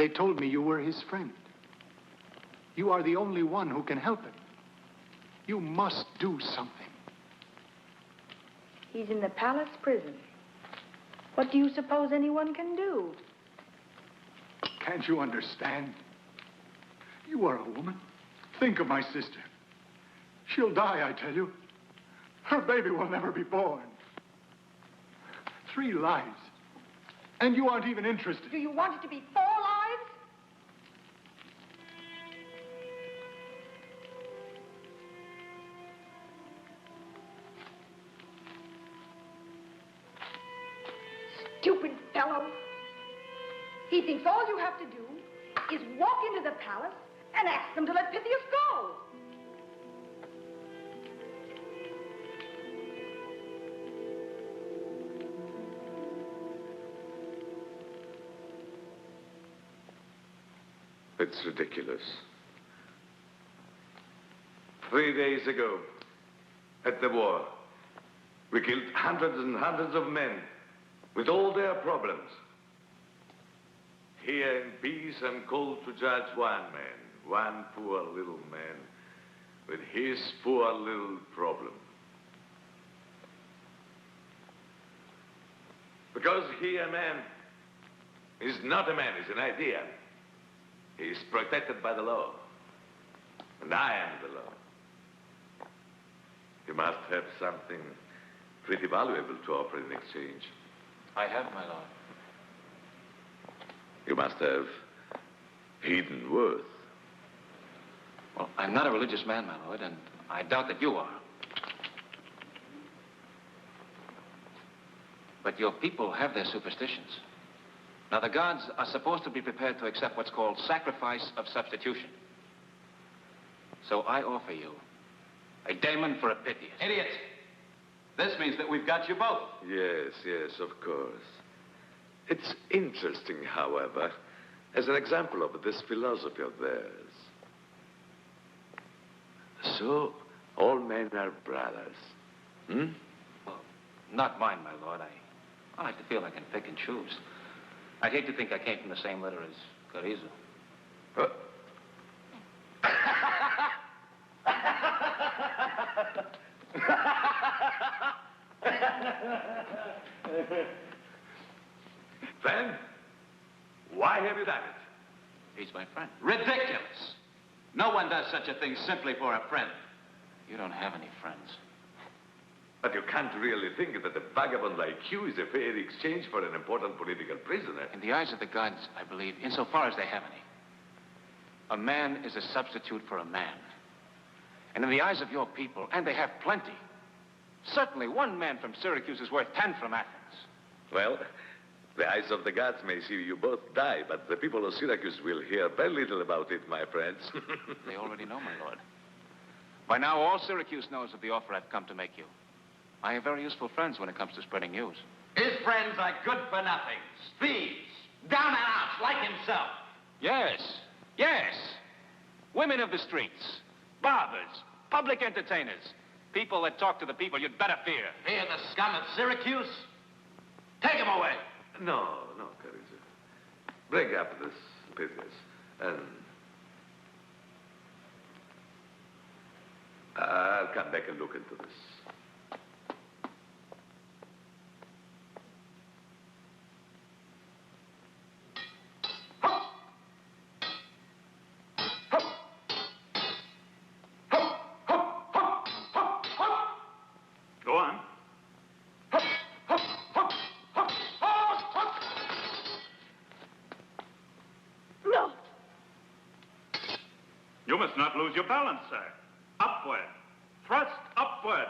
They told me you were his friend. You are the only one who can help him. You must do something. He's in the palace prison. What do you suppose anyone can do? Can't you understand? You are a woman. Think of my sister. She'll die, I tell you. Her baby will never be born. 3 lives. And you aren't even interested. Do you want it to be 4 lives? Stupid fellow. He thinks all you have to do is walk into the palace and ask them to let Pythias go. It's ridiculous. 3 days ago, at the war, we killed hundreds and hundreds of men with all their problems. Here in peace, I'm called to judge one man, one poor little man, with his poor little problem. Because he, a man, is not a man, he's an idea. He's protected by the law. And I am the law. You must have something pretty valuable to offer in exchange. I have, my lord. You must have hidden worth. Well, I'm not a religious man, my lord, and I doubt that you are. But your people have their superstitions. Now, the gods are supposed to be prepared to accept what's called sacrifice of substitution. So I offer you a Damon for a Pythias. Idiot! This means that we've got you both. Yes, yes, of course. It's interesting, however, as an example of this philosophy of theirs. So, all men are brothers. Hmm? Well, not mine, my lord. I like to feel I can pick and choose. I'd hate to think I came from the same litter as Carrizo. Then, why have you done it? He's my friend. Ridiculous! No one does such a thing simply for a friend. You don't have any friends. But you can't really think that a vagabond like you is a fair exchange for an important political prisoner. In the eyes of the gods, I believe, insofar as they have any, a man is a substitute for a man. And in the eyes of your people, and they have plenty, certainly 1 man from Syracuse is worth 10 from Athens. Well, the eyes of the gods may see you both die, but the people of Syracuse will hear very little about it, my friends. They already know, my lord. By now, all Syracuse knows of the offer I've come to make you. I have very useful friends when it comes to spreading news. His friends are good-for-nothings, thieves, down-and-outs like himself. Yes, yes. Women of the streets, barbers, public entertainers, people that talk to the people you'd better fear. Fear the scum of Syracuse? Take him away. No, Carrizo. Bring up this Pythias, and I'll come back and look into this. Go on. No. You must not lose your balance, sir. Upward. Thrust upward.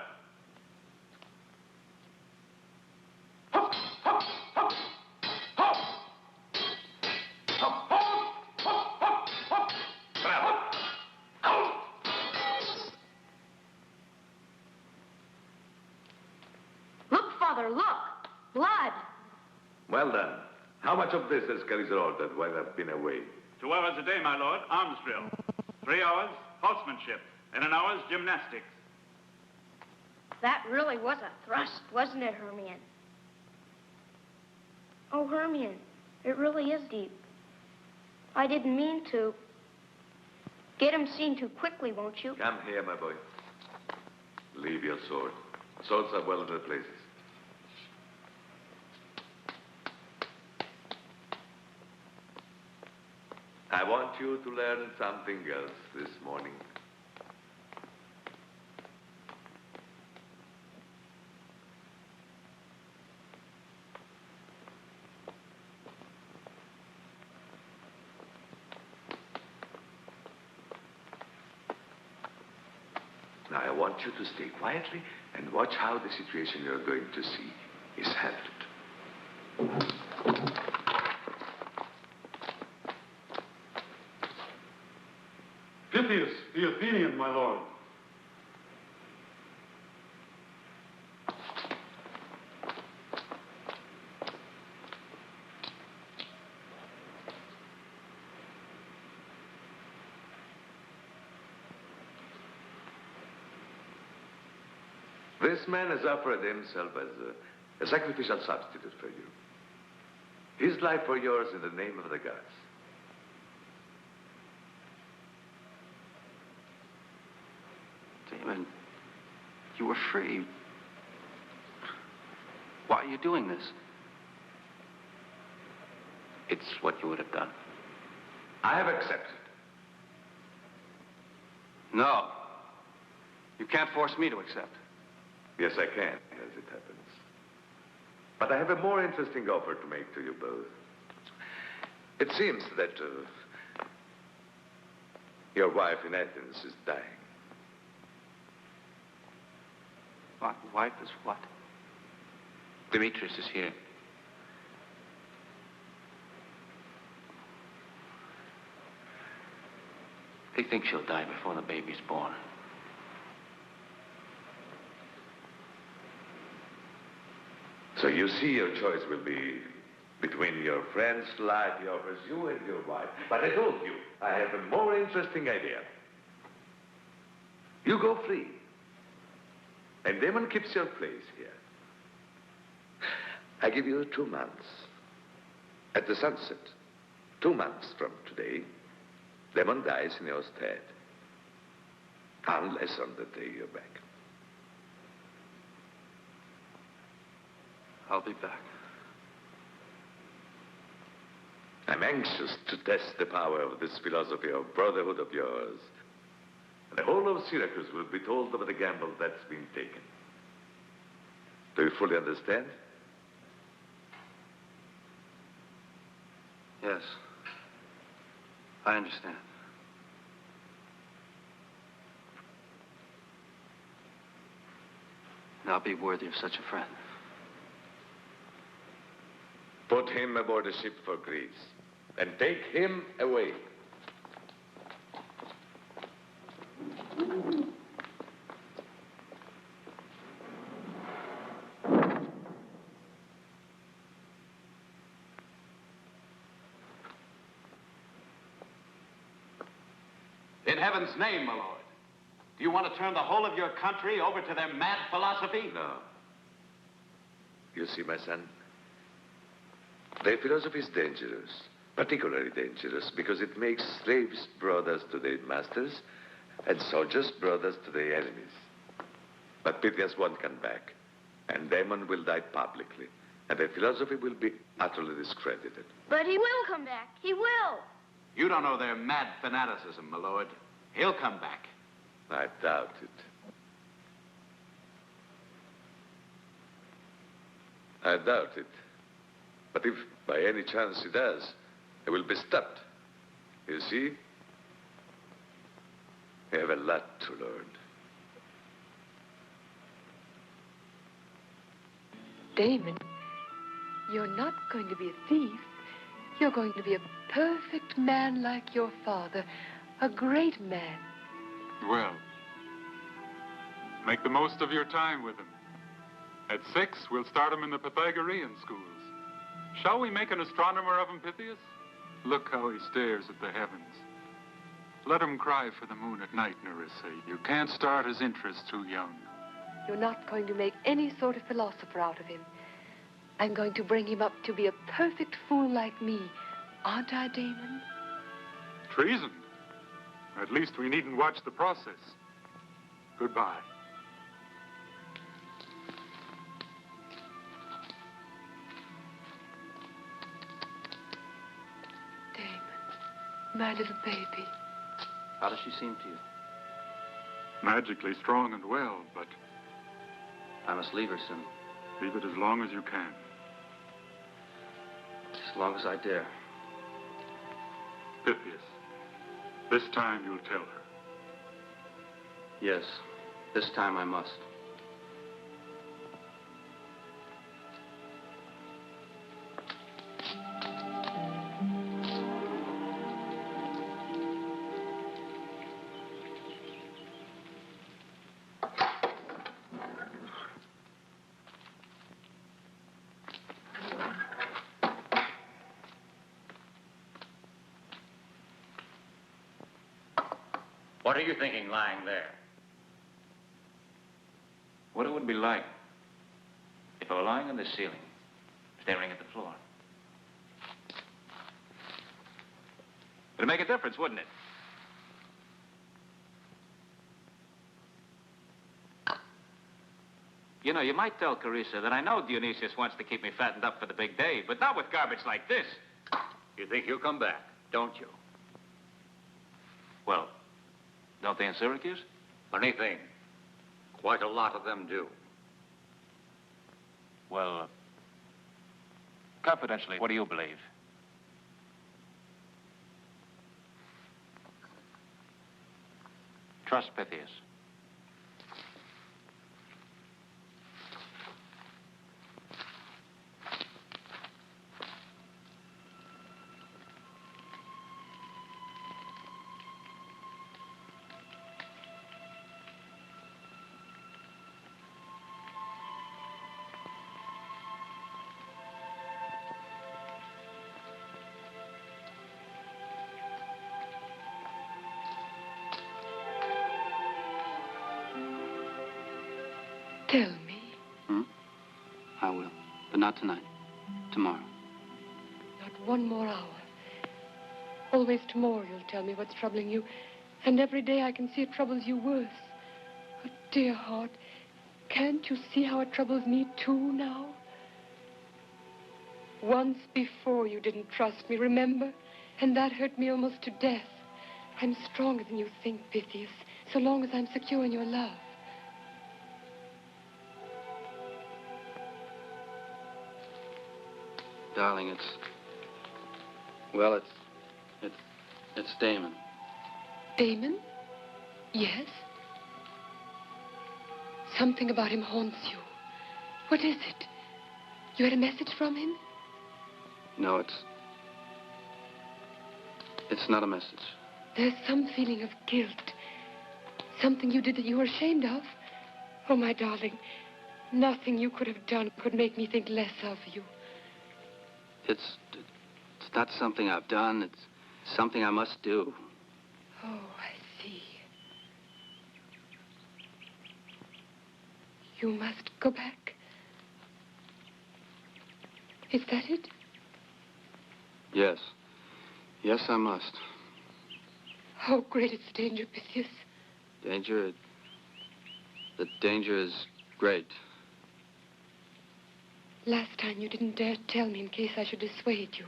Look, Father, look. Blood. Well done. How much of this has Carrizo ordered while I've been away? 2 hours a day, my lord, arms drill. 3 hours, horsemanship. And an hour's gymnastics. That really was a thrust, wasn't it, Hermione? Oh, Hermione, it really is deep. I didn't mean to. Get him seen too quickly, won't you? Come here, my boy. Leave your sword. Swords are well in their places. I want you to learn something else this morning. Now, I want you to stay quietly and watch how the situation you're going to see is handled. Pythias, the Athenian, my lord. This man has offered himself as a sacrificial substitute for you. His life for yours in the name of the gods. Damon, you were free. Why are you doing this? It's what you would have done. I have accepted. No. You can't force me to accept. Yes, I can, as it happens. But I have a more interesting offer to make to you both. It seems that your wife in Athens is dying. My wife is what? Demetrius is here. They think she'll die before the baby's born. So you see, your choice will be between your friend's life he offers you and your wife. But I told you, I have a more interesting idea. You go free. And Damon keeps your place here. I give you 2 months. At the sunset, 2 months from today, Damon dies in your stead. Unless on the day you're back. I'll be back. I'm anxious to test the power of this philosophy of brotherhood of yours. The whole of Syracuse will be told of the gamble that's been taken. Do you fully understand? Yes. I understand. And I'll be worthy of such a friend. Put him aboard a ship for Greece and take him away. In heaven's name, my lord, do you want to turn the whole of your country over to their mad philosophy? No. You see, my son, their philosophy is dangerous, particularly dangerous, because it makes slaves brothers to their masters and soldiers brothers to their enemies. But Pythias won't come back, and Damon will die publicly, and their philosophy will be utterly discredited. But he will come back. He will. You don't know their mad fanaticism, my lord. He'll come back. I doubt it. I doubt it. But if by any chance he does, he will be stopped. You see? We have a lot to learn. Damon, you're not going to be a thief. You're going to be a perfect man like your father. A great man. Well, make the most of your time with him. At 6, we'll start him in the Pythagorean schools. Shall we make an astronomer of him, Pythias? Look how he stares at the heavens. Let him cry for the moon at night, Nerissa. You can't start his interest too young. You're not going to make any sort of philosopher out of him. I'm going to bring him up to be a perfect fool like me. Aren't I, Damon? Treason? At least we needn't watch the process. Goodbye. My little baby. How does she seem to you? Magically strong and well, but... I must leave her soon. Leave it as long as you can. As long as I dare. Pythias, this time you'll tell her. Yes, this time I must. What are you thinking lying there? What it would be like if I were lying on the ceiling, staring at the floor. It'd make a difference, wouldn't it? You know, you might tell Carissa that I know Dionysus wants to keep me fattened up for the big day, but not with garbage like this. You think he'll come back, don't you? Well, don't they in Syracuse? Funny thing. Quite a lot of them do. Well, confidentially, what do you believe? Trust Pythias. Tell me. I will, but not tonight. Tomorrow. Not one more hour. Always tomorrow you'll tell me what's troubling you. And every day I can see it troubles you worse. Oh, dear heart, can't you see how it troubles me too now? Once before you didn't trust me, remember? And that hurt me almost to death. I'm stronger than you think, Pythias, so long as I'm secure in your love. Darling, it's Damon. Damon? Yes? Something about him haunts you. What is it? You had a message from him? No, it's not a message. There's some feeling of guilt. Something you did that you were ashamed of. Oh, my darling, nothing you could have done could make me think less of you. It's not something I've done. It's something I must do. Oh, I see. You must go back. Is that it? Yes. Yes, I must. How great is the danger, Pythias? Danger? The danger is great. Last time you didn't dare tell me in case I should dissuade you.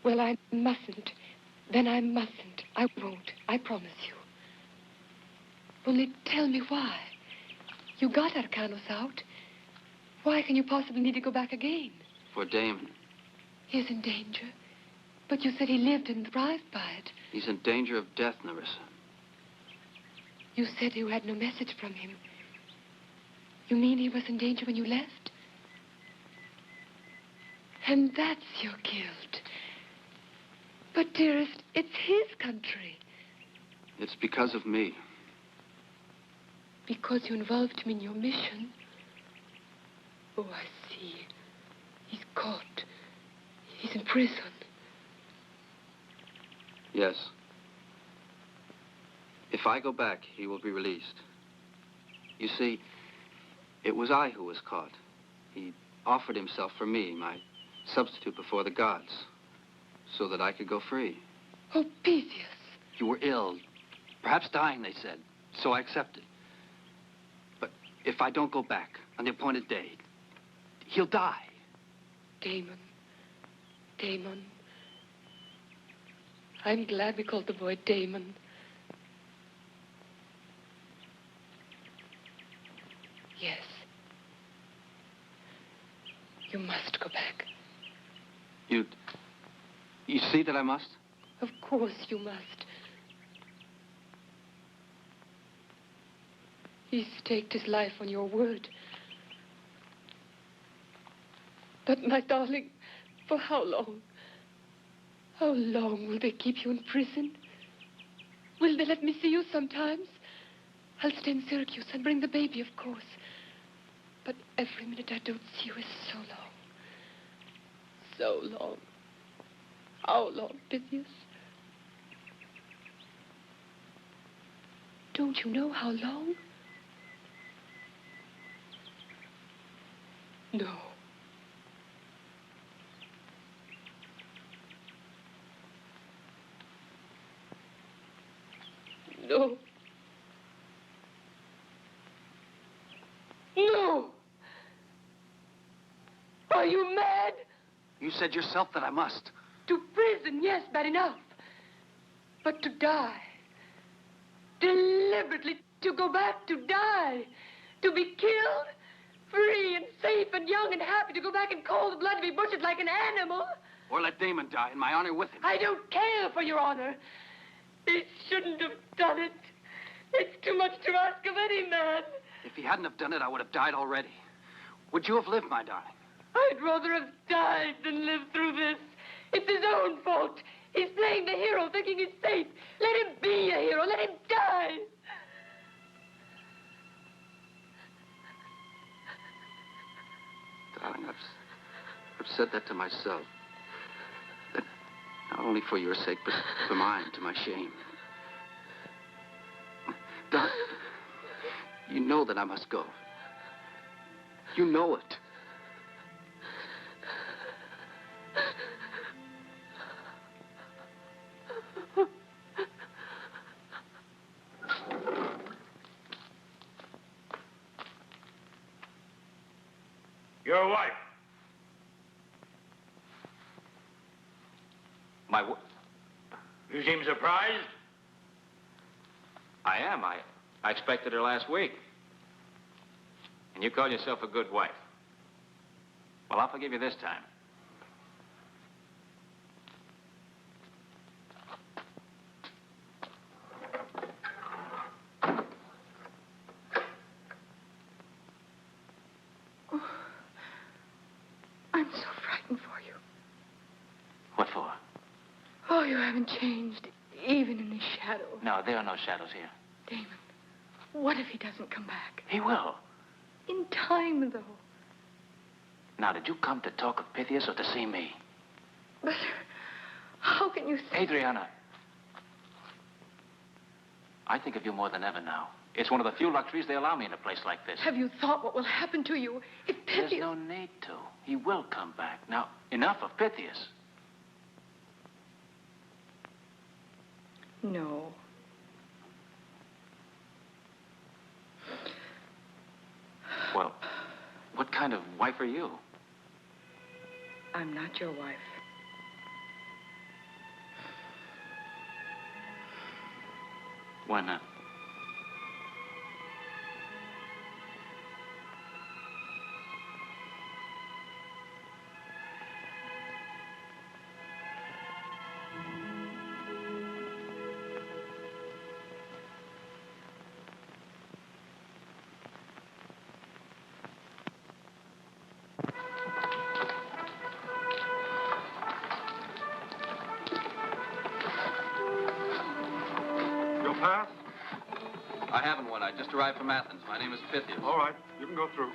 Well, I mustn't. Then I mustn't. I won't. I promise you. Only tell me why. You got Arcanos out. Why can you possibly need to go back again? For Damon. He's in danger. But you said he lived and thrived by it. He's in danger of death, Nerissa. You said you had no message from him. You mean he was in danger when you left? And that's your guilt. But, dearest, it's his country. It's because of me. Because you involved him in your mission? Oh, I see. He's caught. He's in prison. Yes. If I go back, he will be released. You see, it was I who was caught. He offered himself for me, my substitute before the gods, so that I could go free. Oh, Pythias. You were ill. Perhaps dying, they said. So I accepted. But if I don't go back on the appointed day, he'll die. Damon. Damon. I'm glad we called the boy Damon. Yes. You must go back. You see that I must? Of course you must. He staked his life on your word. But, my darling, for how long? How long will they keep you in prison? Will they let me see you sometimes? I'll stay in Syracuse and bring the baby, of course. But every minute I don't see you is so long. So long. How long, Pythias? Don't you know how long? No. No. No! Are you mad? You said yourself that I must. To prison, yes, bad enough. But to die. Deliberately to go back to die. To be killed. Free and safe and young and happy to go back in cold blood to be butchered like an animal. Or let Damon die in my honor with him. I don't care for your honor. He shouldn't have done it. It's too much to ask of any man. If he hadn't have done it, I would have died already. Would you have lived, my darling? I'd rather have died than live through this. It's his own fault. He's playing the hero, thinking he's safe. Let him be a hero. Let him die. Darling, I've said that to myself. That not only for your sake, but for mine, to my shame. Darling, you know that I must go. You know it. Your wife. You seem surprised? I am. I expected her last week. And you call yourself a good wife. Well, I'll forgive you this time. I'm so frightened for you. What for? Oh, you haven't changed, even in the shadow. No, there are no shadows here. Damon, what if he doesn't come back? He will. In time, though. Now, did you come to talk of Pythias or to see me? But how can you say... Adriana. I think of you more than ever now. It's one of the few luxuries they allow me in a place like this. Have you thought what will happen to you if Pythias... There's no need to. He will come back. Now, enough of Pythias. No. Well, what kind of wife are you? I'm not your wife. Why not? Pass? I haven't one. I just arrived from Athens. My name is Pythias. All right. You can go through.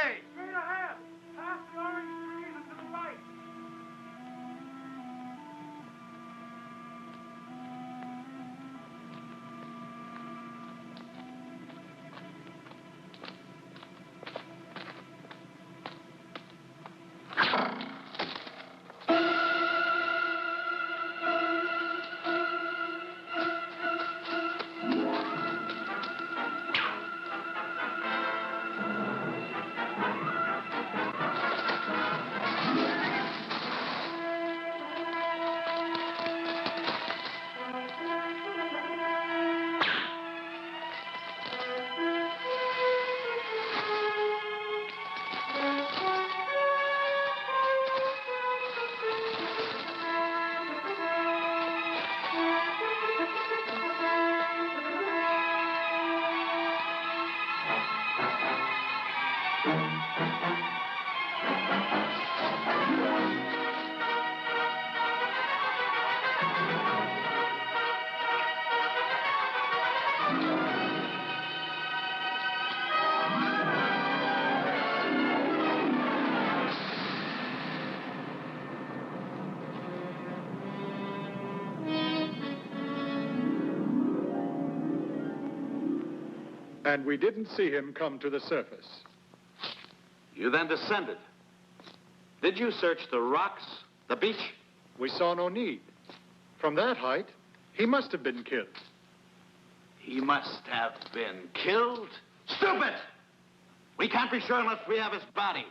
way? Straight ahead. Past the orange trees and to the right. And we didn't see him come to the surface. You then descended. Did you search the rocks, the beach? We saw no need. From that height, he must have been killed. He must have been killed? Stupid! We can't be sure unless we have his body.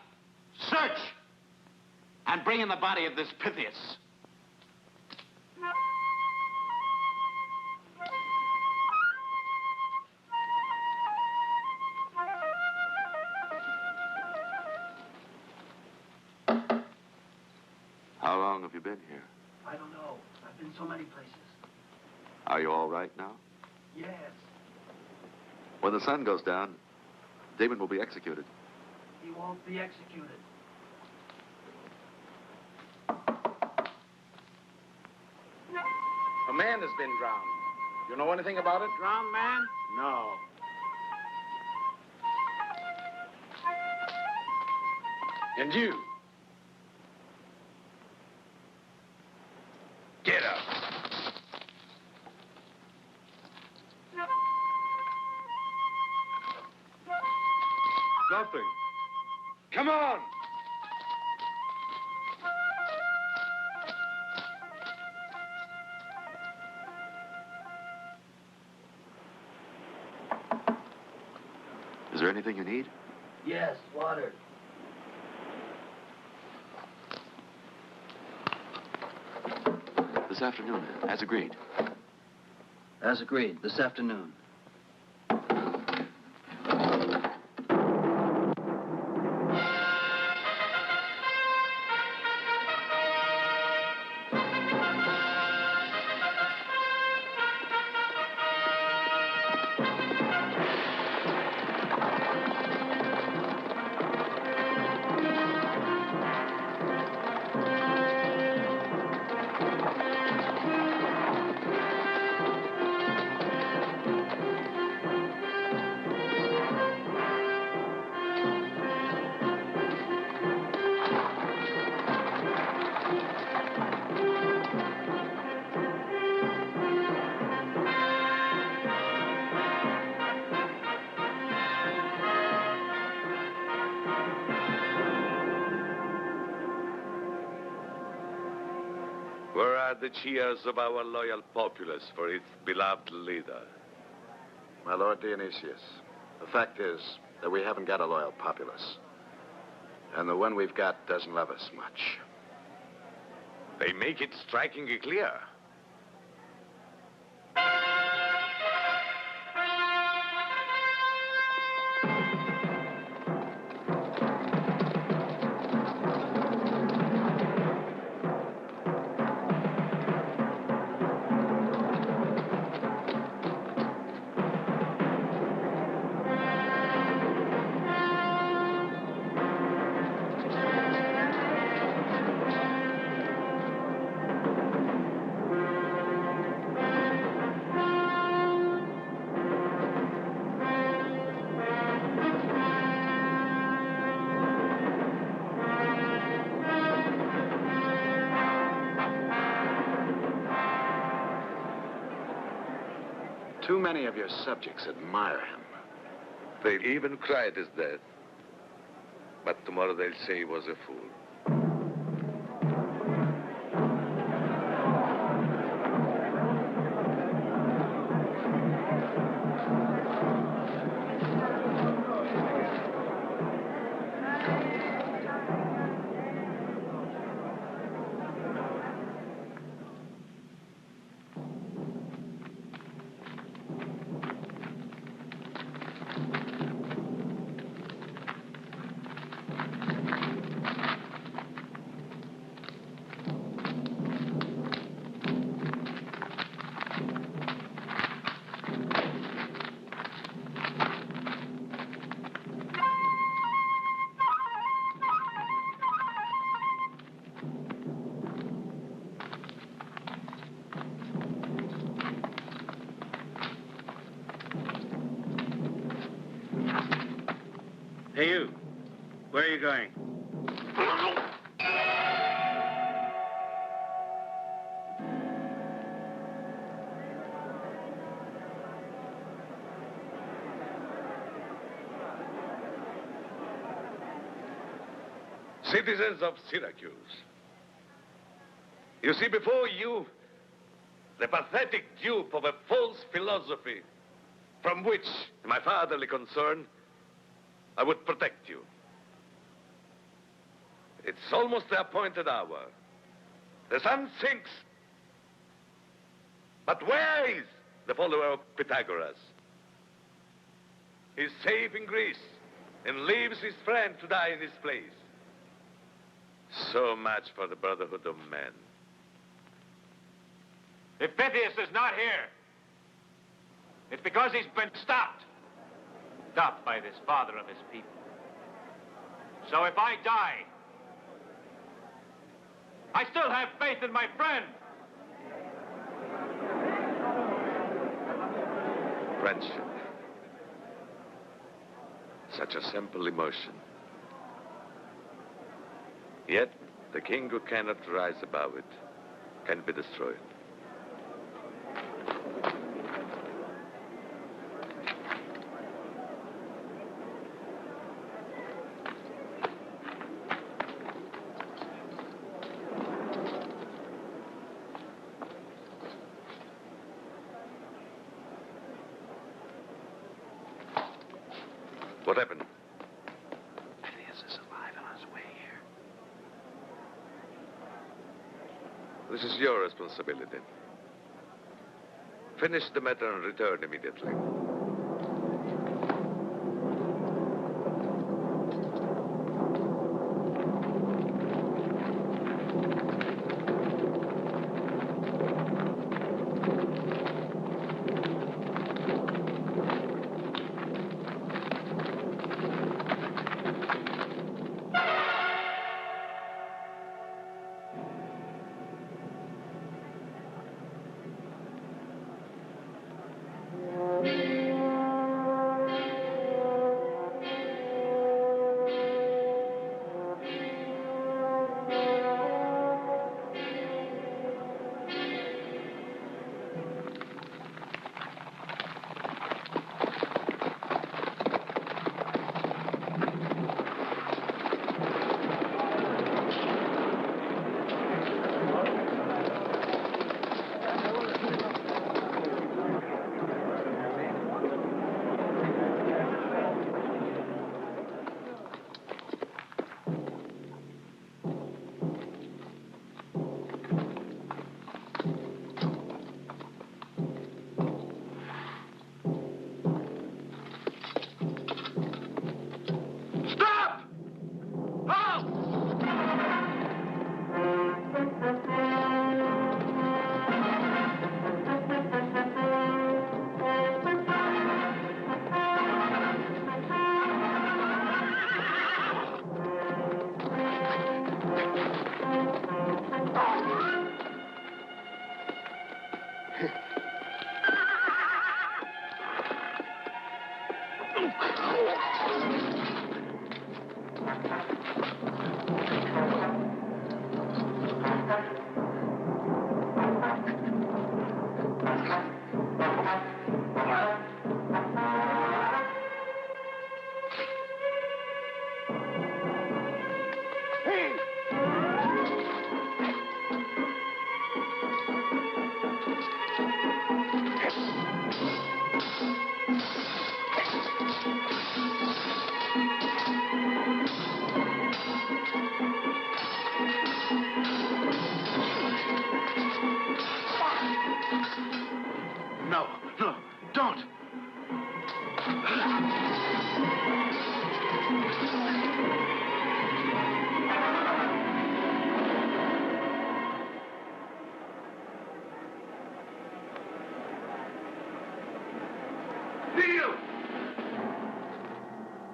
Search! And bring in the body of this Pythias. How long have you been here? I don't know. I've been so many places. Are you all right now? Yes. When the sun goes down, Damon will be executed. He won't be executed. A man has been drowned. You know anything about it? Drowned man? No. And you? Get up. Nothing. Come on! Is there anything you need? Yes, water. This afternoon, as agreed. As agreed, this afternoon. Where are the cheers of our loyal populace for its beloved leader? My Lord Dionysus, the fact is that we haven't got a loyal populace. And the one we've got doesn't love us much. They make it strikingly clear. Too many of your subjects admire him. They even cry at his death. But tomorrow they'll say he was a fool. Hey, you. Where are you going? Citizens of Syracuse, you see before you the pathetic dupe of a false philosophy from which, in my fatherly concern, I would protect you. It's almost the appointed hour. The sun sinks. But where is the follower of Pythagoras? He's safe in Greece and leaves his friend to die in his place. So much for the brotherhood of men. If Pythias is not here, it's because he's been stopped. Stopped by this father of his people. So if I die, I still have faith in my friend. Friendship. Such a simple emotion. Yet, the king who cannot rise above it can be destroyed. What happened? Pythias is alive and on his way here. This is your responsibility. Finish the matter and return immediately.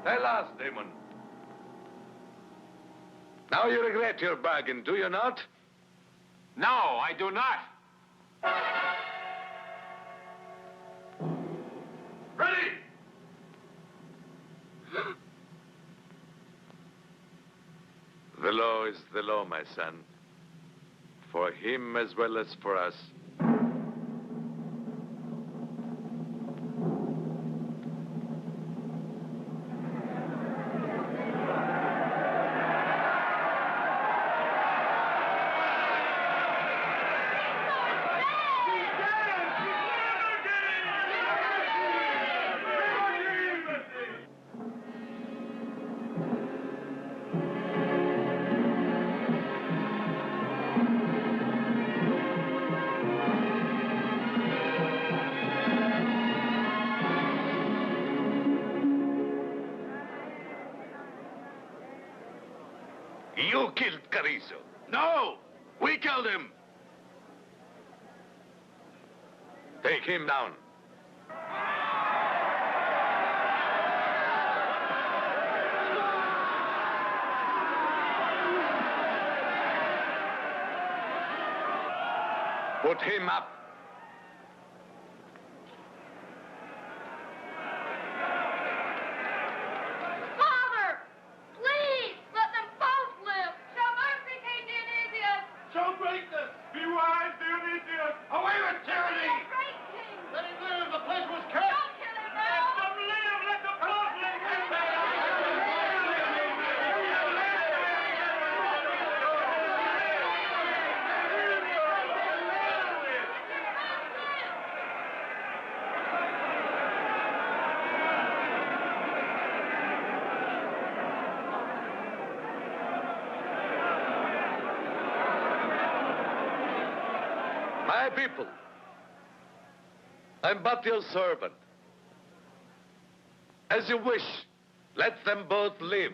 Tell us, Damon. Now you regret your bargain, do you not? No, I do not. Ready! The law is the law, my son. For him as well as for us. You killed Carrizo. No! We killed him! Take him down. Put him up. Father! Please, let them both live. Show mercy, King Dionysus. Show greatness! Be wise, Dionysius! Away with tyranny! Great king! Let him live! The place was kept! Don't kill him now! Let them live! Let them both live! My people, I'm but your servant. As you wish, let them both live.